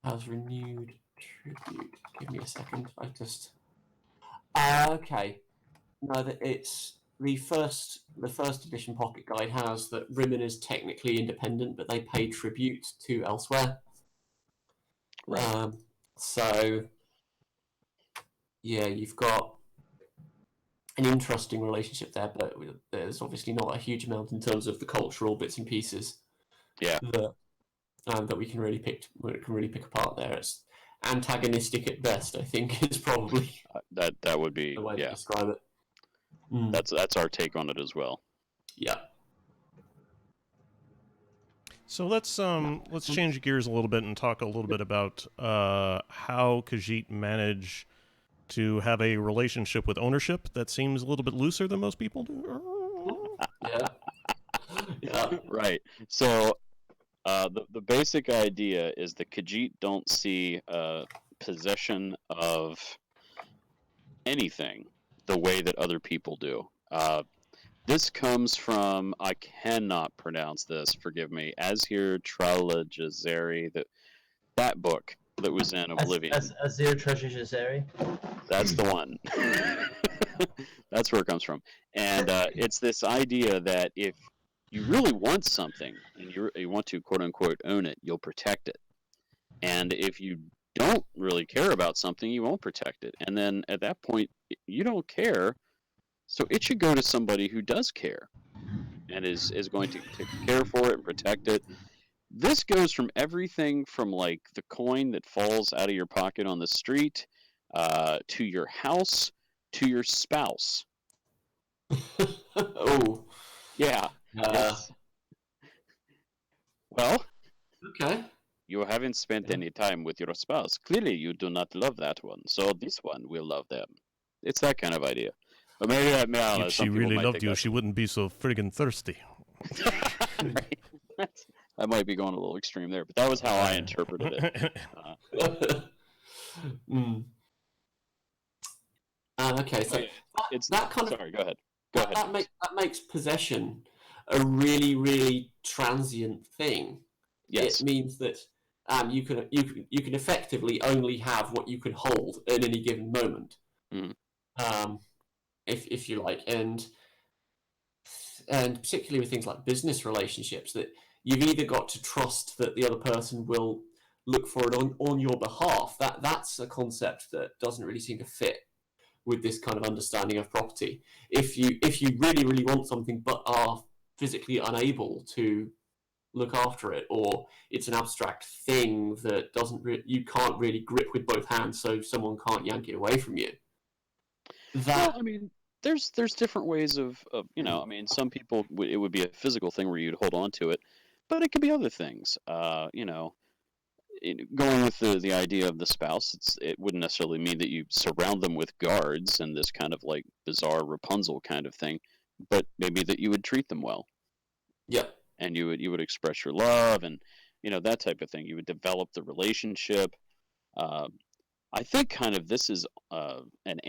Has renewed tribute. Give me a second. I just. Okay. No, that it's the first edition pocket guide has that Rimmen is technically independent, but they pay tribute to elsewhere. Right. So, yeah, you've got an interesting relationship there, but there's obviously not a huge amount in terms of the cultural bits and pieces. Yeah. That we can really pick apart there. It's antagonistic at best, I think, is probably that would be the way to describe it. Mm. That's our take on it as well. Yeah. So let's change gears a little bit and talk a little bit about how Khajiit managed to have a relationship with ownership that seems a little bit looser than most people do. Yeah. Right. So the basic idea is the Khajiit don't see possession of anything the way that other people do. This comes from, I cannot pronounce this, forgive me, Azir Tralajazari, that book that was in Oblivion. Azir Tralajazari. That's the one. That's where it comes from. And it's this idea that if you really want something and you want to quote unquote own it, you'll protect it. And if you don't really care about something, you won't protect it. And then at that point, you don't care, so it should go to somebody who does care and is going to care for it and protect it. This goes from everything from like the coin that falls out of your pocket on the street, to your house, to your spouse. Oh. Yeah. Well, okay. You haven't spent any time with your spouse. Clearly, you do not love that one, so this one will love them. It's that kind of idea. But maybe if she really loved you, she wouldn't be so friggin' thirsty. Right. I might be going a little extreme there, but that was how I interpreted it. Okay, so that kind of sorry. Go ahead. That makes possession a really, really transient thing. Yes. It means that you can effectively only have what you can hold at any given moment, if you like, and particularly with things like business relationships, that you've either got to trust that the other person will look for it on your behalf. That's a concept that doesn't really seem to fit with this kind of understanding of property. If you really, really want something but are physically unable to look after it, or it's an abstract thing that you can't really grip with both hands, so someone can't yank it away from you. Well, I mean, there's different ways of I mean, some people it would be a physical thing where you'd hold on to it, but it could be other things. Going with the idea of the spouse, it wouldn't necessarily mean that you surround them with guards and this kind of like bizarre Rapunzel kind of thing, but maybe that you would treat them well. Yeah. And you would express your love and that type of thing. You would develop the relationship. I think kind of this is an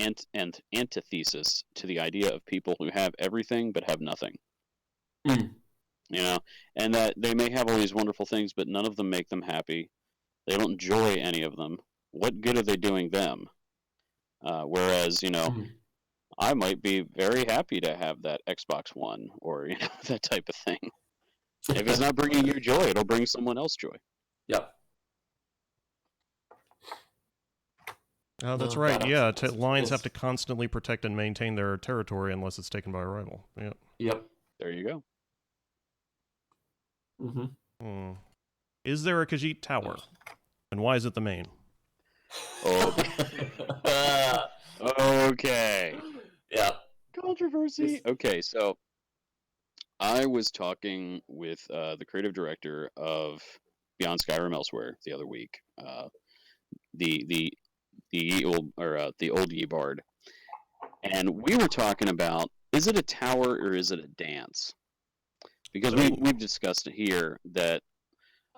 antithesis to the idea of people who have everything but have nothing. And that they may have all these wonderful things, but none of them make them happy. They don't enjoy any of them. What good are they doing them? Whereas, I might be very happy to have that Xbox One or that type of thing. If it's not bringing you joy, it'll bring someone else joy. Yep. Oh, that's right. Yeah, lions have to constantly protect and maintain their territory unless it's taken by a rival. Yeah. Yep. There you go. Mm-hmm. Is there a Khajiit Tower? And why is it the main? Okay. Yeah. Controversy. Okay, so I was talking with the creative director of Beyond Skyrim Elsewhere the other week. The old Ye-Bard, and we were talking about, is it a tower or is it a dance? Because we've discussed it here that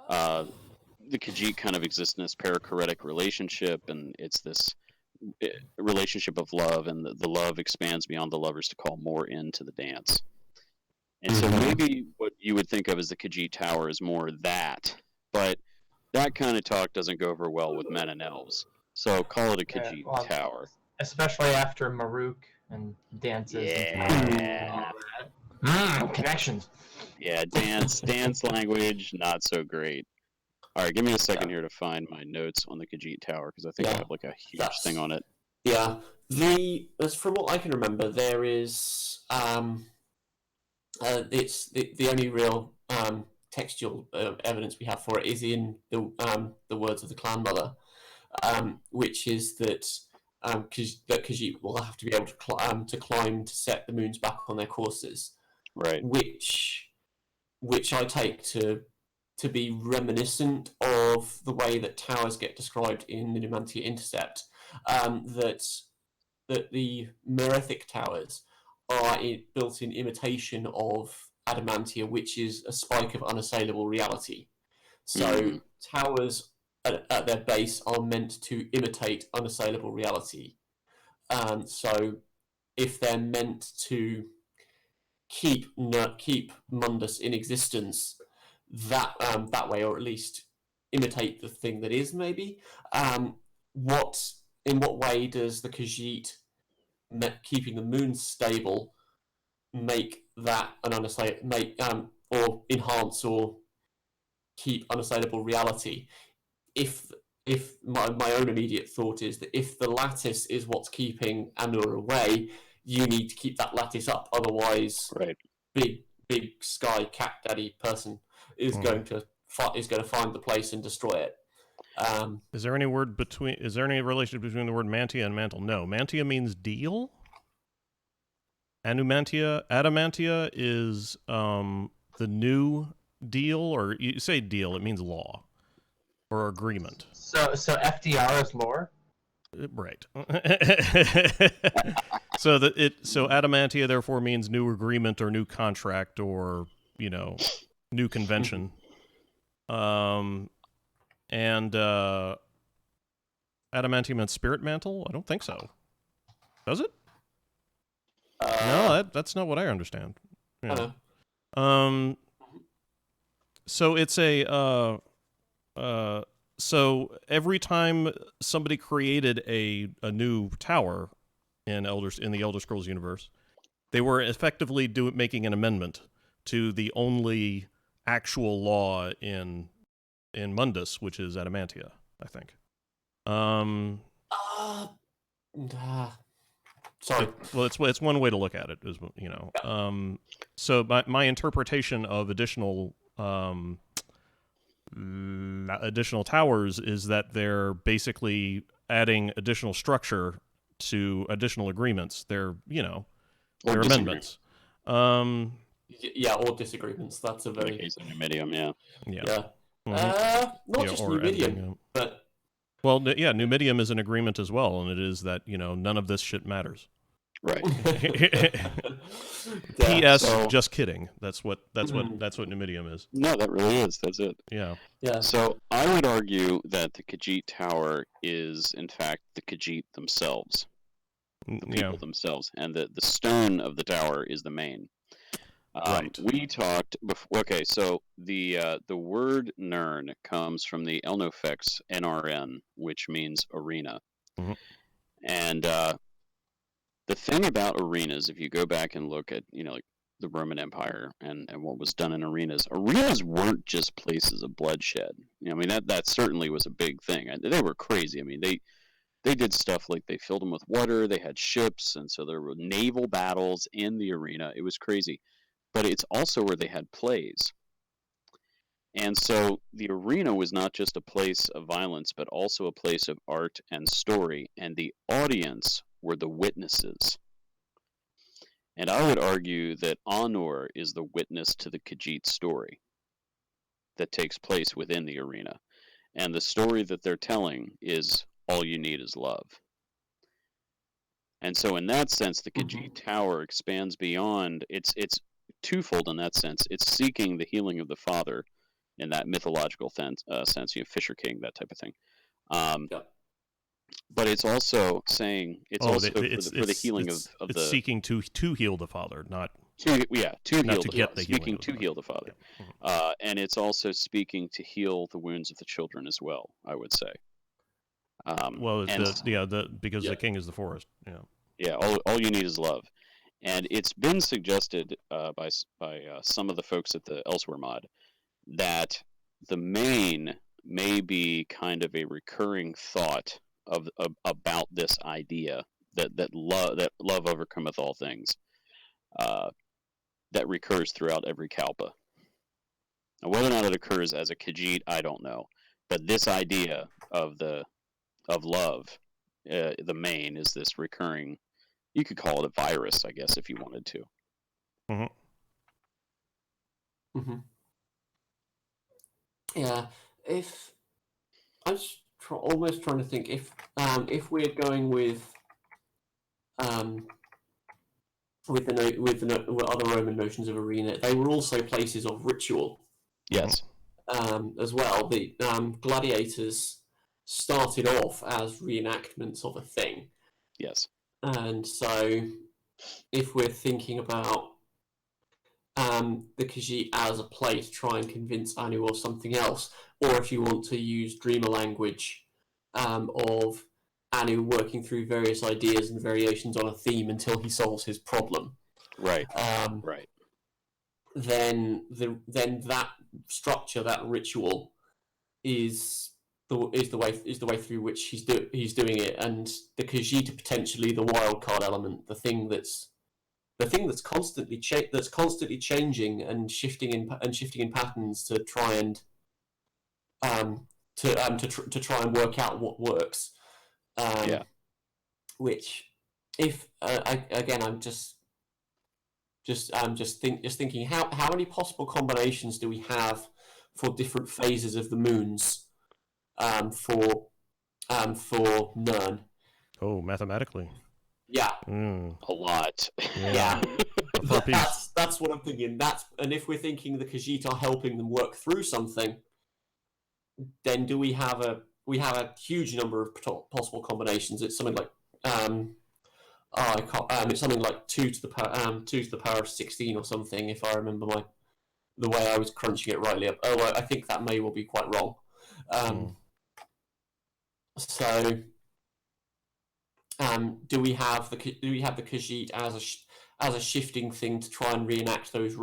the Khajiit kind of exists in this parachoretic relationship, and it's this relationship of love, and the love expands beyond the lovers to call more into the dance. And so maybe what you would think of as the Khajiit Tower is more that, but that kind of talk doesn't go over well with men and elves. So call it a Khajiit Tower. Especially after Maruk and dances. Yeah. And connections. Yeah, dance language, not so great. All right, give me a second here to find my notes on the Khajiit Tower, because I think I have like a huge thing on it. Yeah, As from what I can remember, there is it's the only real textual evidence we have for it is in the words of the clan mother, which is that that Khajiit will have to be able to climb to set the moons back on their courses, Right. which I take to be reminiscent of the way that towers get described in the Numantia Intercept, that the Merethic towers are built in imitation of Adamantia, which is a spike of unassailable reality. So towers at their base are meant to imitate unassailable reality. So if they're meant to keep Mundus in existence that way, or at least imitate the thing that is, maybe. In what way does the Khajiit keeping the moon stable make that an or enhance or keep unassailable reality? If my own immediate thought is that if the lattice is what's keeping Anur away, you need to keep that lattice up, otherwise, Right. big sky cat daddy person is going to find the place and destroy it. Is there any relationship between the word mantia and mantle? No. Mantia means deal. Adamantia is the new deal, or you say deal, it means law or agreement. So FDR is lore. Right. So adamantia therefore means new agreement or new contract or new convention. And adamantium means spirit mantle? I don't think so. Does it? No, that's not what I understand. Yeah. So it's so every time somebody created a new tower in the Elder Scrolls universe, they were effectively making an amendment to the only actual law in Mundus, which is Adamantia, I think. Sorry. It's one way to look at it, is So my interpretation of additional towers is that they're basically adding additional structure to additional agreements. They're they're amendments. Yeah, or disagreements. That's a very Numidium, yeah. Not just or Numidium, ending, but Numidium is an agreement as well, and it is that none of this shit matters. Right. P.S. Just kidding. That's what Numidium is. No, that really is. That's it. Yeah. Yeah. So I would argue that the Khajiit Tower is, in fact, the Khajiit themselves, the people themselves, and the stone of the tower is the main. Right. We talked before. Okay, so the word Nern comes from the Elnofex NRN, which means arena, and the thing about arenas, if you go back and look at like the Roman Empire and what was done in arenas weren't just places of bloodshed. I mean that certainly was a big thing. They were crazy. I mean they did stuff like they filled them with water. They had ships, and so there were naval battles in the arena. It was crazy. But it's also where they had plays. And so the arena was not just a place of violence, but also a place of art and story. And the audience were the witnesses. And I would argue that Anur is the witness to the Khajiit story that takes place within the arena. And the story that they're telling is all you need is love. And so in that sense, the Khajiit Tower expands beyond, it's twofold in that sense. It's seeking the healing of the father in that mythological sense, Fisher King, that type of thing. But it's also saying for the healing of the. It's seeking to heal the father, not to heal the speaking to heal the father, and it's also speaking to heal the wounds of the children as well. I would say. Because the king is the forest. Yeah. Yeah. All you need is love. And it's been suggested by some of the folks at the Elsewhere mod that the main may be kind of a recurring thought about this idea that love overcometh all things, that recurs throughout every kalpa. Now, whether or not it occurs as a Khajiit, I don't know. But this idea of love, the main, is this recurring. You could call it a virus, I guess, if you wanted to. Yeah. If I was almost trying to think if we're going with the other Roman notions of arena, they were also places of ritual. Yes. As well. The gladiators started off as reenactments of a thing. Yes. And so, if we're thinking about the Khajiit as a play to try and convince Anu of something else, or if you want to use dreamer language of Anu working through various ideas and variations on a theme until he solves his problem. Right. Right. Then that structure, that ritual, is the way through which he's doing it, and the Khajiit are potentially the wild card element, the thing that's constantly changing and shifting in patterns to try and to try and work out what works. Which, if I'm just thinking how many possible combinations do we have for different phases of the moons for Nern? Oh, mathematically. Yeah. A lot. Yeah. That's what I'm thinking. And if we're thinking the Khajiit are helping them work through something, then do we have a huge number of possible combinations? It's something like it's something like 2 to the power of 16 or something, if I remember the way I was crunching it rightly up. I think that may well be quite wrong. So, do we have the Khajiit as a shifting thing to try and reenact those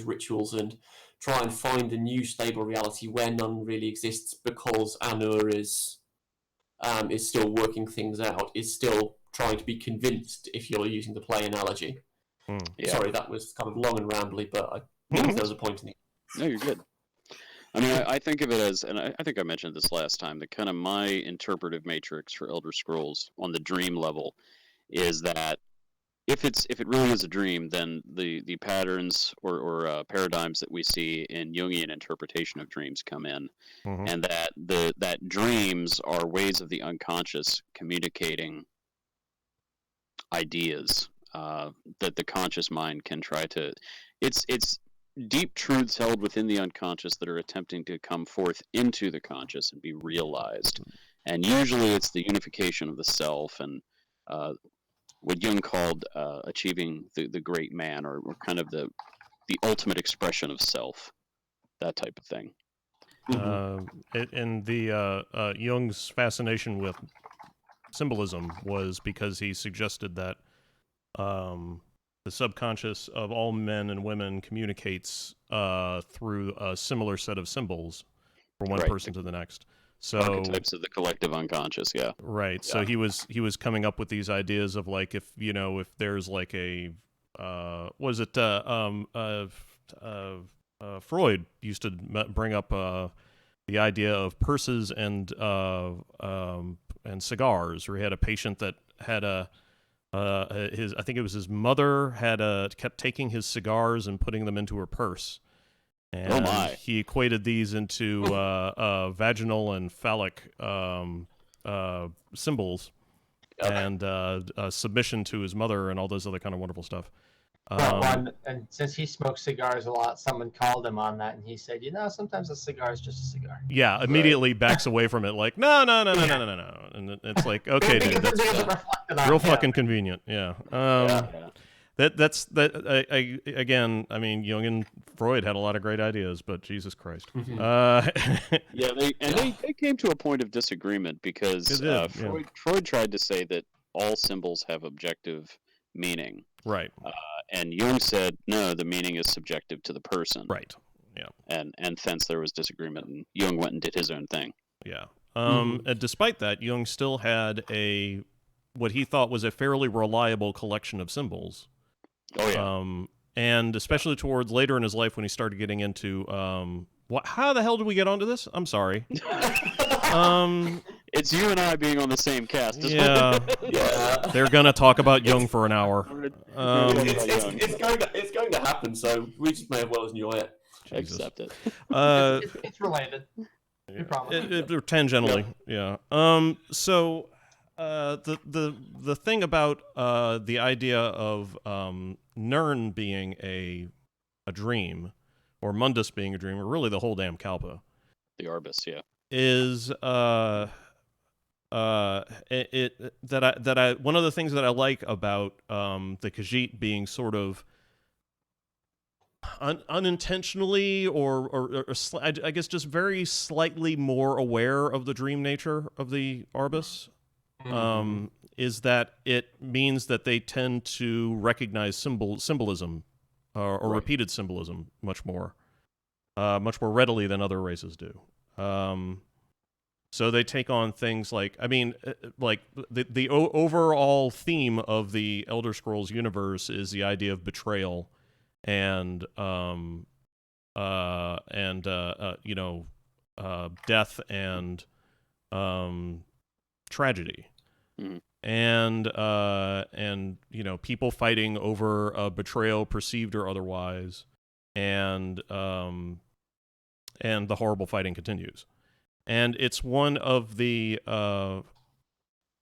rituals and try and find a new stable reality where none really exists, because Anur is still working things out, is still trying to be convinced, if you're using the play analogy. Yeah. Sorry, that was kind of long and rambly, but I think there was a point in it. No, you're good. I mean, I think of it as, and I think I mentioned this last time, that kind of my interpretive matrix for Elder Scrolls on the dream level is that if it really is a dream, then the patterns or paradigms that we see in Jungian interpretation of dreams come in, and that dreams are ways of the unconscious communicating ideas that the conscious mind can try to. It's deep truths held within the unconscious that are attempting to come forth into the conscious and be realized, and usually it's the unification of the self and what Jung called achieving the great man, or kind of the ultimate expression of self, that type of thing. And the Jung's fascination with symbolism was because he suggested that the subconscious of all men and women communicates through a similar set of symbols from one person to the next. So archetypes of the collective unconscious, yeah. Right. Yeah. So he was coming up with these ideas of, like, if there's like a Freud used to bring up the idea of purses and cigars, where he had a patient that had I think it was his mother kept taking his cigars and putting them into her purse. And he equated these into vaginal and phallic symbols, and submission to his mother and all those other kind of wonderful stuff. And since he smokes cigars a lot, someone called him on that, and he said, sometimes a cigar is just a cigar. Yeah, immediately backs away from it, like, no. And it's like, okay, dude, that's real fucking convenient. Yeah. Again, I mean, Jung and Freud had a lot of great ideas, but Jesus Christ. They came to a point of disagreement because Freud tried to say that all symbols have objective meaning. Right. And Jung said, no, the meaning is subjective to the person. Right. Yeah. And thence there was disagreement, and Jung went and did his own thing. Yeah. And despite that, Jung still had a what he thought was a fairly reliable collection of symbols. Oh yeah. And especially towards later in his life when he started getting into how the hell did we get onto this? I'm sorry. It's you and I being on the same cast. Yeah. Yeah. They're gonna talk about Jung for an hour. It's going to happen, so we just may as well enjoy it. Jesus. Accept it. It's related. We promise. Tangentially, yeah. So, the thing about the idea of Nirn being a dream, or Mundus being a dream, or really the whole damn Kalpa, The Arbus, yeah. is one of the things that I like about the Khajiit being sort of unintentionally or I guess just very slightly more aware of the dream nature of the Arbus, is that it means that they tend to recognize symbolism or Right. repeated symbolism much more readily than other races do. So they take on things like, I mean, like the overall theme of the Elder Scrolls universe is the idea of betrayal and death and tragedy. Mhm. And people fighting over a betrayal, perceived or otherwise, and the horrible fighting continues. And it's one of the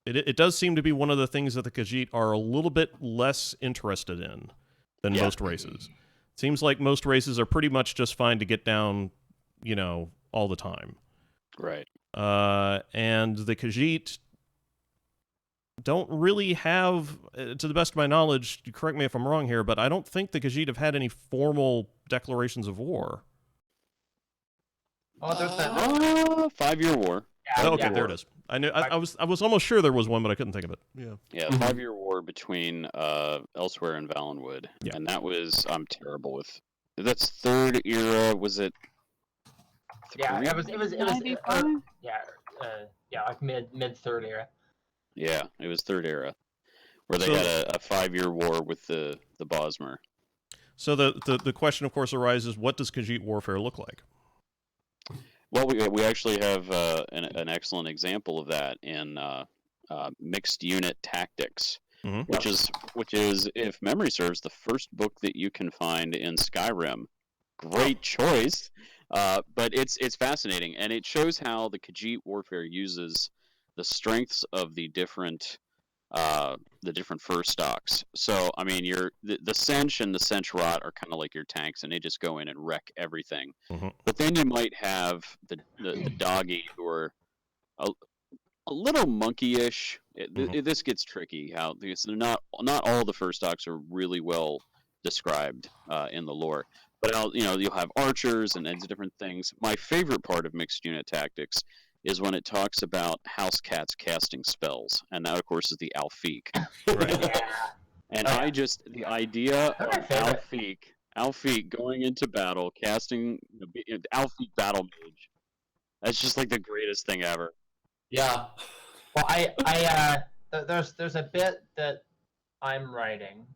it does seem to be one of the things that the Khajiit are a little bit less interested in than most races. It seems like most races are pretty much just fine to get down, all the time. Right. And the Khajiit don't really have, to the best of my knowledge, correct me if I'm wrong here, but I don't think the Khajiit have had any formal declarations of war. Oh, there's that. 5-year war. Yeah, Okay, yeah. there it is. I knew I was almost sure there was one, but I couldn't think of it. Yeah. Yeah, Mhm. 5-year war between Elsewhere and Valenwood. Yeah. And that was, I'm terrible with, that's third era, was it? Yeah, it was 95? like mid third era. Yeah, it was third era, where they So- had a 5-year war with the Bosmer. So the question, of course, arises: what does Khajiit warfare look like? Well, we actually have an excellent example of that in Mixed Unit Tactics, Mhm. which is, if memory serves, the first book that you can find in Skyrim. Great choice, but it's fascinating, and it shows how the Khajiit warfare uses the strengths of the different fur stocks. So, I mean, the Sench and the Sench Rot are kind of like your tanks, and they just go in and wreck everything. Mhm. But then you might have the doggy, who are a little monkey-ish. This gets tricky, because they're not all the fur stocks are really well described in the lore. But you'll have archers and different things. My favorite part of Mixed Unit Tactics is when it talks about house cats casting spells, and that, of course, is the Alfiq. Right. And Oh, yeah. the idea They're my of favorite. Alfiq going into battle, casting Alfiq Battle Mage. That's just like the greatest thing ever. Yeah. Well, there's a bit that I'm writing.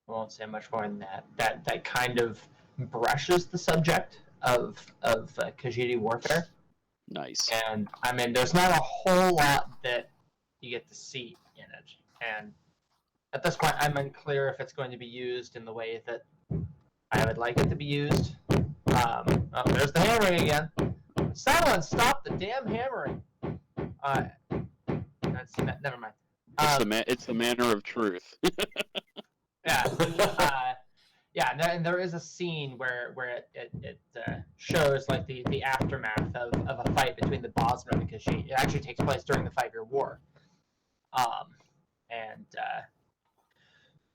I won't say much more than that. That kind of brushes the subject of Khajiit warfare. Nice. And I mean, there's not a whole lot that you get to see in it. And at this point, I'm unclear if it's going to be used in the way that I would like it to be used. There's the hammering again. Someone stop the damn hammering. Never mind. It's the manner of truth. Yeah. Yeah, and there is a scene where it shows like the aftermath of a fight between the Bosmer and the Khajiit. It actually takes place during the 5-year war.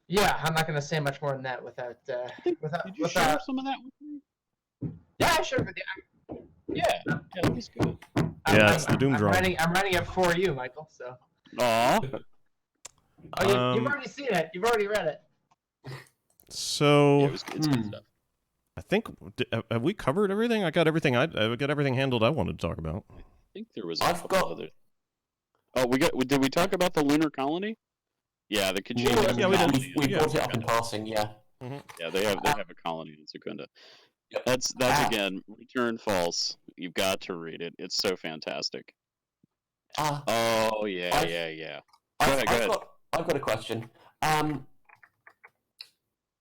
Yeah, I'm not going to say much more than that without. Did you share some of that with me? Yeah, sure. But Yeah, that was good. Yeah, it's the Doom drawing. I'm writing it for you, Michael. So. Aw. Oh, you've already seen it. You've already read it. So It was good stuff. I think have we covered everything? I got everything. I got everything handled I wanted to talk about. I think there was I've couple got- other. Oh, did we talk about the lunar colony? Yeah, the Khajiit. Yeah, we did. We brought it up in passing. Yeah. Yeah, they have a colony in Secunda. Yep. That's again return false. You've got to read it. It's so fantastic. Oh yeah. Go ahead. I've got a question.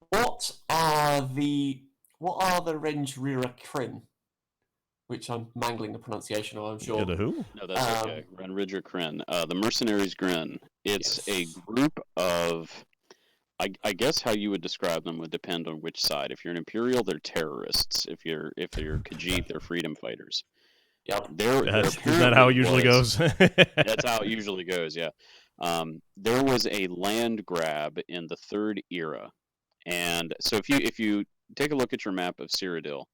What are the Renjrira Kryn? Which I'm mangling the pronunciation of, I'm sure. Yeah, the who? No, that's okay. Renridger Kryn. The Mercenaries Grin. It's a group of, I guess how you would describe them would depend on which side. If you're an Imperial, they're terrorists. If you're Khajiit, they're freedom fighters. Yep. Isn't that how it usually goes? That's how it usually goes, yeah. There was a land grab in the Third Era. And so if you take a look at your map of Cyrodiil,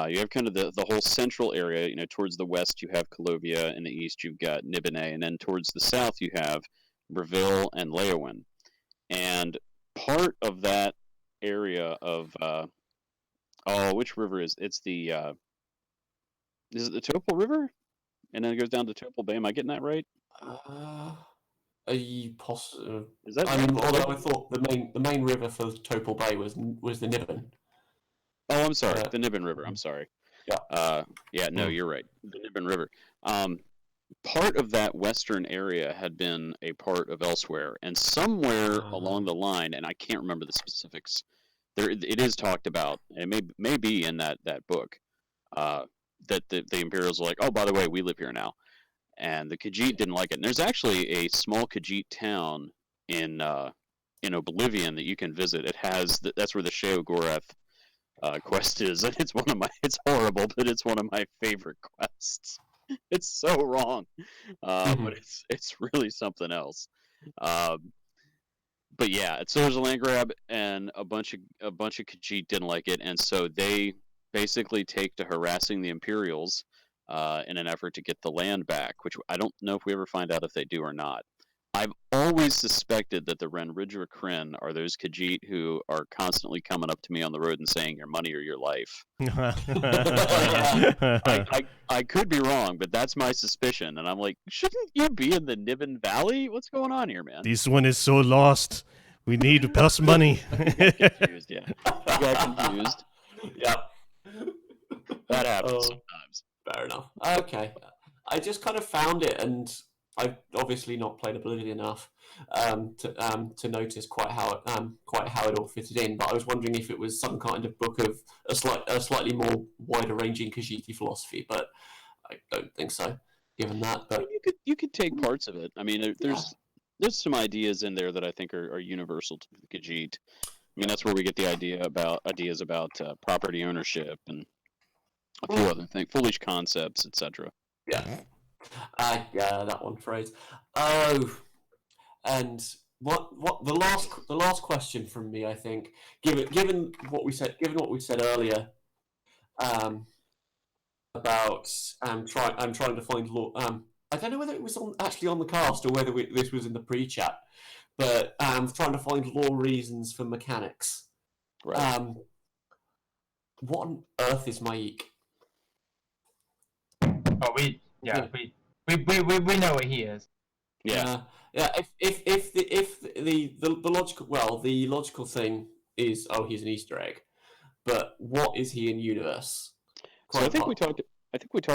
you have kind of the whole central area. Towards the west you have Calovia, in the east you've got Nibene, and then towards the south you have Breville and Leowyn. And part of that area of which river is it's the is it the Topol River? And then it goes down to Topol Bay. Am I getting that right? Are you possible? Is that? Although I thought the main river for Topol Bay was the Niven. Oh, I'm sorry. The Niven River. I'm sorry. Yeah. No, you're right. The Niven River. Part of that western area had been a part of elsewhere, and somewhere along the line, and I can't remember the specifics. It is talked about, and it may be in that book, that the Imperials are like, oh, by the way, we live here now, and the Khajiit didn't like it. And there's actually a small Khajiit town in Oblivion that you can visit. It has that's where the Sheogorath quest is, and it's horrible, but it's one of my favorite quests. It's so wrong, but it's really something else. But yeah, so there's a land grab, and a bunch of Khajiit didn't like it, and so they basically take to harassing the Imperials in an effort to get the land back, which I don't know if we ever find out if they do or not. I've always suspected that the Renridger Kryn are those Khajiit who are constantly coming up to me on the road and saying, your money or your life. I could be wrong, but that's my suspicion. And I'm like, shouldn't you be in the Niven Valley? What's going on here, man? This one is so lost. We need plus money. Confused, yeah. You got confused. Yep. That happens sometimes. Fair enough. Okay. I just kind of found it, and I've obviously not played Oblivion enough to notice quite how it all fitted in. But I was wondering if it was some kind of book of a slightly more wider ranging Khajiiti philosophy. But I don't think so, given that. But you could take parts of it. I mean, there's some ideas in there that I think are universal to the Khajiit. I mean, that's where we get the ideas about property ownership and a few other things, foolish concepts, etc. Yeah. Yeah, that one phrase. Oh, and what the last question from me, I think, given what we said earlier, about trying to find law. I don't know whether it was actually on the cast or whether this was in the pre-chat, but trying to find law reasons for mechanics. Right. What on earth is Maik? Oh, we know what he is. Yeah. If the logical thing is, oh, he's an Easter egg, but what is he in universe? So I think we talked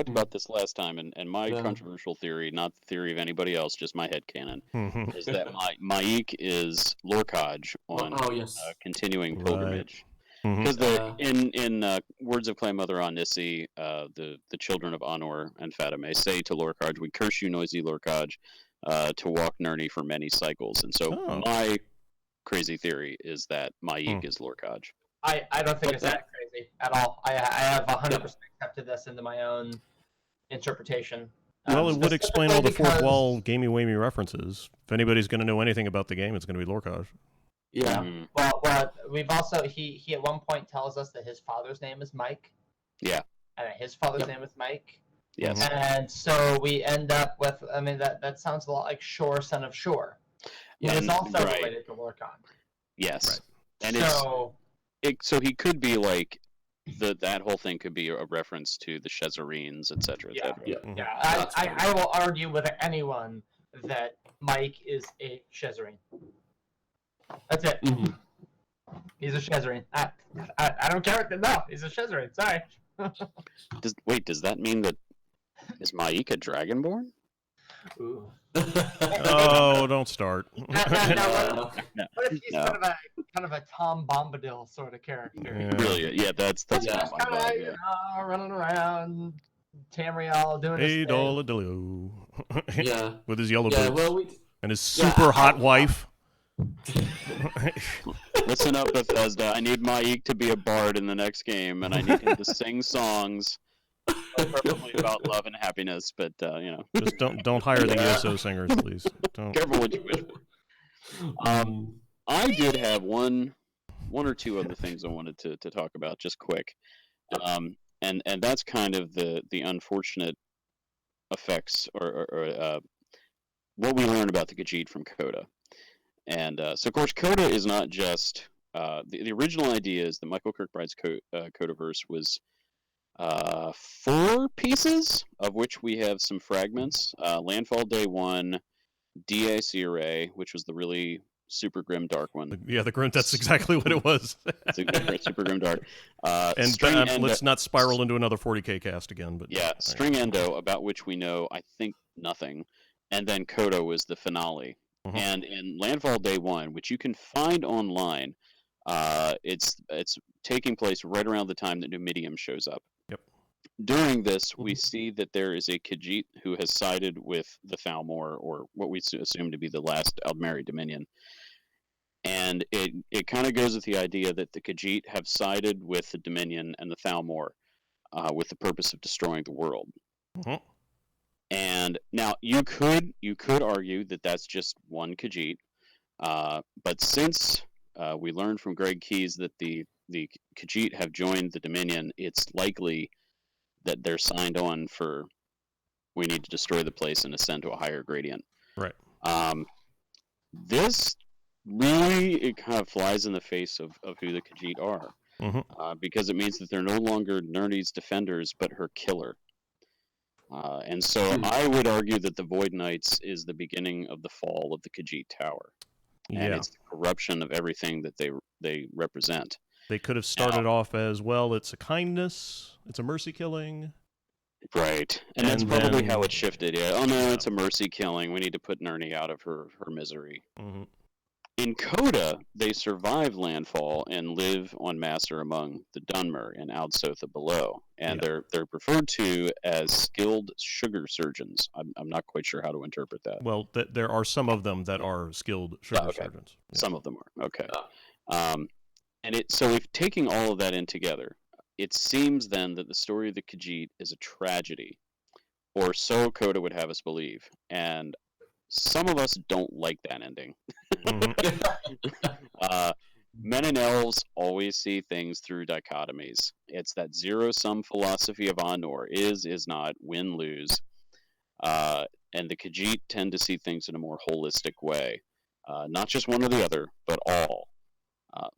about this last time, and my controversial theory, not the theory of anybody else, just my headcanon, is that Maik is Lorecast on continuing pilgrimage. Because in Words of Clay Mother on Nissi, the children of Anor and Fatima say to Lorecast, we curse you, noisy Lorecast, to walk Nirni for many cycles. And so my crazy theory is that Maik is Lorecast. I don't think it's that crazy at all. I have 100% accepted this into my own interpretation. Well, it would explain all the fourth wall gamey-wamey references. If anybody's going to know anything about the game, it's going to be Lorecast. Yeah. Well, we've also he at one point tells us that his father's name is Mike. Yeah. And his father's name is Mike. Yes. And so we end up with, I mean, that sounds a lot like Shore, son of Shore. Yeah, it's also related to Lorcon. Yes. Right. And so he could be like that whole thing could be a reference to the Shezarines, etc. Yeah. I will argue with anyone that Mike is a Shezarine. That's it. Mhm. He's a Shezarine. I don't care. No, he's a Shezarine. Sorry. Does that mean that is Maik a Dragonborn? Ooh. Oh, don't start. Now, what if he's No. kind of a Tom Bombadil sort of character? Yeah. Really? Yeah, that's Just kind of my kind of vibe, yeah. running around, Tamriel doing his Hey, thing. Doladiloo. Yeah. With his yellow Yeah. boots Well, we. and his Yeah, super hot wife. Listen up, Bethesda. I need Maik to be a bard in the next game, and I need him to sing songs, preferably about love and happiness. But you know, Just don't hire the Yeah. ESO singers, please. Don't. careful what you wish for. I did have one or two other things I wanted to talk about, just quick, and that's kind of the unfortunate effects or what we learned about the Khajiit from Coda. And so, of course, Coda is not just the original idea is that Michael Kirkbride's Codaverse was 4 pieces, of which we have some fragments. Landfall Day 1, DAC Array, which was the really super grim dark one. Yeah, that's exactly what it was. It's a super grim dark. And String Endo, let's not spiral into another 40k cast again. But yeah, String Endo, about which we know, I think, nothing. And then Coda was the finale. Mhm. And in Landfall Day 1, which you can find online, it's taking place right around the time that Numidium shows up. Yep. During this, we see that there is a Khajiit who has sided with the Thalmor, or what we assume to be the last Aldmeri Dominion. And it kind of goes with the idea that the Khajiit have sided with the Dominion and the Thalmor with the purpose of destroying the world. Mhm. And now you could argue that that's just one Khajiit, but since we learned from Greg Keyes that the Khajiit have joined the Dominion, it's likely that they're signed on for we need to destroy the place and ascend to a higher gradient. Right. This really, it kind of flies in the face of who the Khajiit are, because it means that they're no longer Nirni's defenders, but her killer. And so I would argue that the Void Knights is the beginning of the fall of the Khajiit Tower. And it's the corruption of everything that they represent. They could have started off as, well, it's a kindness, it's a mercy killing. Right. And that's probably how it shifted. Yeah. Oh, no, it's a mercy killing. We need to put Nirni out of her misery. Mm-hmm. In Coda, they survive landfall and live en masse among the Dunmer and Oudsotha below, and they're referred to as skilled sugar surgeons. I'm not quite sure how to interpret that. Well, there are some of them that are skilled sugar surgeons. Yeah. Some of them are okay. So if taking all of that in together, it seems then that the story of the Khajiit is a tragedy, or so Coda would have us believe, and some of us don't like that ending. Men and elves always see things through dichotomies. It's that zero-sum philosophy of Anor, is not, win, lose. And the Khajiit tend to see things in a more holistic way. Not just one or the other, but all.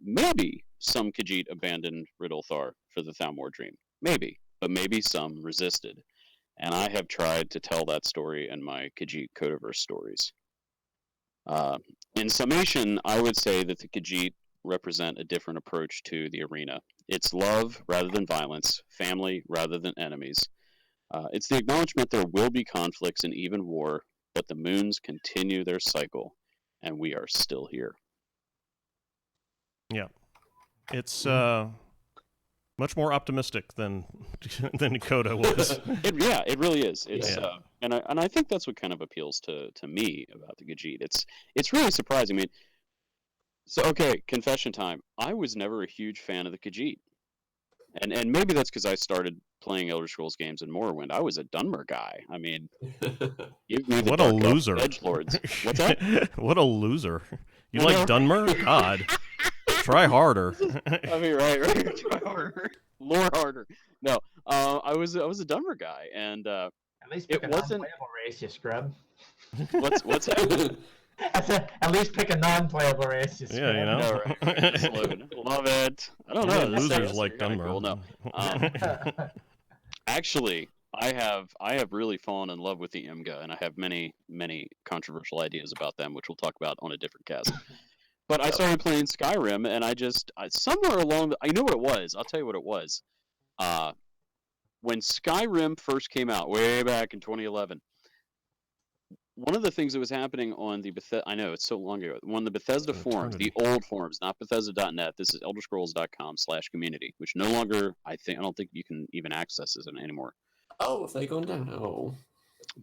Maybe some Khajiit abandoned Riddlethar for the Thalmor dream. Maybe. But maybe some resisted. And I have tried to tell that story in my Khajiit Codaverse stories. In summation, I would say that the Khajiit represent a different approach to the arena. It's love rather than violence, family rather than enemies. It's the acknowledgement there will be conflicts and even war, but the moons continue their cycle, and we are still here. Yeah. It's much more optimistic than Coda was. It really is. It's and I think that's what kind of appeals to me about the Khajiit. It's really surprising. I mean, so okay, confession time. I was never a huge fan of the Khajiit, and maybe that's because I started playing Elder Scrolls games in Morrowind. I was a Dunmer guy. I mean, what a loser! Edgelords. What's that? What a loser! You like Dunmer? God. Try harder. I mean, right. Try harder. Lore harder. No, I was a Dunmer guy, and at least pick a non-playable race, you scrub. What's that? I said, at least pick a non-playable race, you scrub. Yeah, you know. Right. Love it. I don't know. Losers like Dunmer. Cool. No. Actually, I have really fallen in love with the IMGA, and I have many controversial ideas about them, which we'll talk about on a different cast. But I started playing Skyrim, and somewhere along I know what it was. I'll tell you what it was. When Skyrim first came out, way back in 2011, one of the things that was happening on the I know it's so long ago, one of the Bethesda forums, the old forums, not Bethesda.net. This is elderscrolls.com/community, which no longer I don't think you can even access this anymore. Oh, have they gone down? Oh.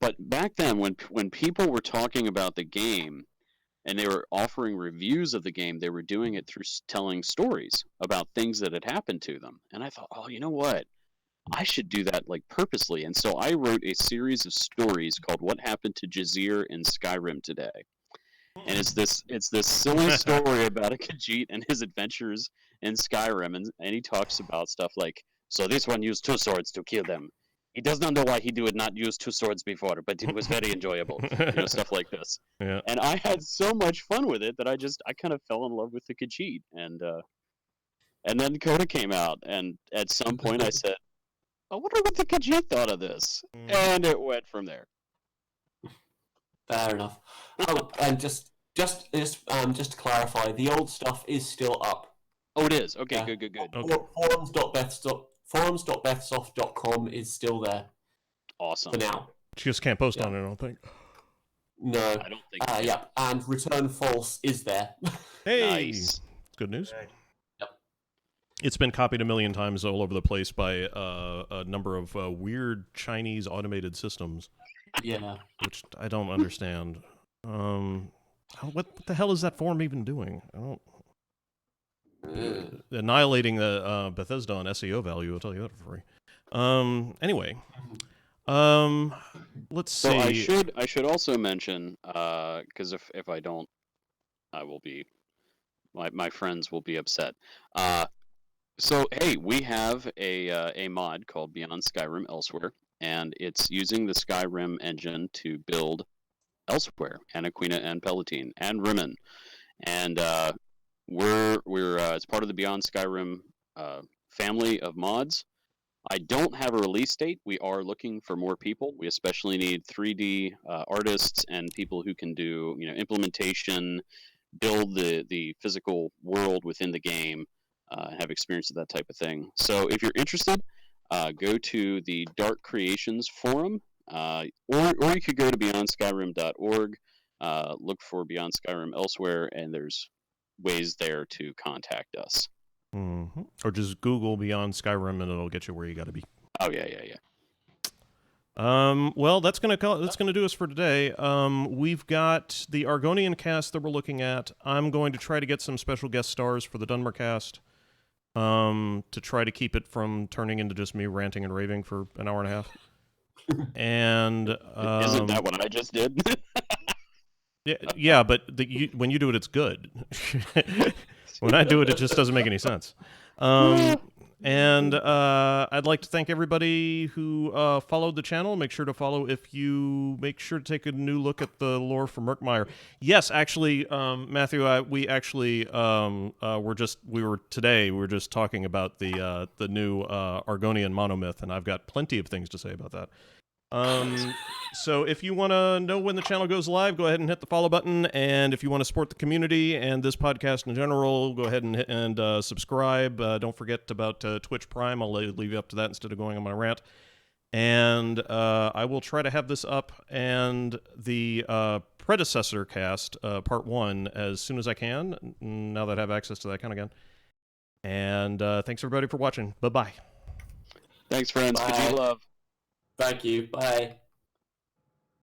But back then, when people were talking about the game and they were offering reviews of the game, they were doing it through telling stories about things that had happened to them. And I thought, oh, you know what? I should do that like purposely. And so I wrote a series of stories called "What Happened to Jazeer in Skyrim Today." And it's this silly story about a Khajiit and his adventures in Skyrim, and he talks about stuff like, so this one used 2 swords to kill them. He does not know why he did not use 2 swords before, but it was very enjoyable. Stuff like this. Yeah. And I had so much fun with it that I kind of fell in love with the Khajiit. And then Coda came out, and at some point I said, I wonder what the Khajiit thought of this. And it went from there. Fair enough. Oh, and just to clarify, the old stuff is still up. Oh, it is. Okay, Yeah. good. Okay. Forums.bethsoft.com is still there. Awesome. For now. You just can't post on it, I don't think. No. I don't think. Yeah, and Return False is there. Hey, nice. Good news. Yep. It's been copied a million times all over the place by a number of weird Chinese automated systems. Yeah. Which I don't understand. What the hell is that forum even doing? I don't. Annihilating the Bethesda on SEO value. I'll tell you that for free. Anyway, let's see. So I should also mention, because if I don't, I will be my friends will be upset. So hey, we have a mod called Beyond Skyrim Elsewhere, and it's using the Skyrim engine to build Elsewhere, and Aquina and Palatine and Rimmen, and we're it's part of the Beyond Skyrim family of mods. I don't have a release date. We are looking for more people. We especially need 3D artists and people who can do implementation, build the physical world within the game, have experience with that type of thing. So if you're interested, go to the Dark Creations forum, or you could go to beyondskyrim.org, look for Beyond Skyrim Elsewhere, and there's ways there to contact us. Mm-hmm. Or just Google Beyond Skyrim and it'll get you where you got to be. Oh yeah. Well, that's gonna do us for today. We've got the Argonian cast that we're looking at. I'm going to try to get some special guest stars for the Dunmer cast, to try to keep it from turning into just me ranting and raving for an hour and a half. And isn't that what I just did? yeah, but when you do it, it's good. When I do it, it just doesn't make any sense. And I'd like to thank everybody who followed the channel. Make sure to follow make sure to take a new look at the lore for Murkmire. Yes, actually, Matthew, we were just talking about the new Argonian monomyth, and I've got plenty of things to say about that. So if you want to know when the channel goes live, go ahead and hit the follow button. And if you want to support the community and this podcast in general, go ahead and subscribe. Don't forget about Twitch Prime. I'll leave you up to that instead of going on my rant. And I will try to have this up and the predecessor cast, part 1, as soon as I can, now that I have access to that account again. And thanks everybody for watching. Bye-bye. Thanks, friends. Bye. Khajiit love. Thank you. Bye.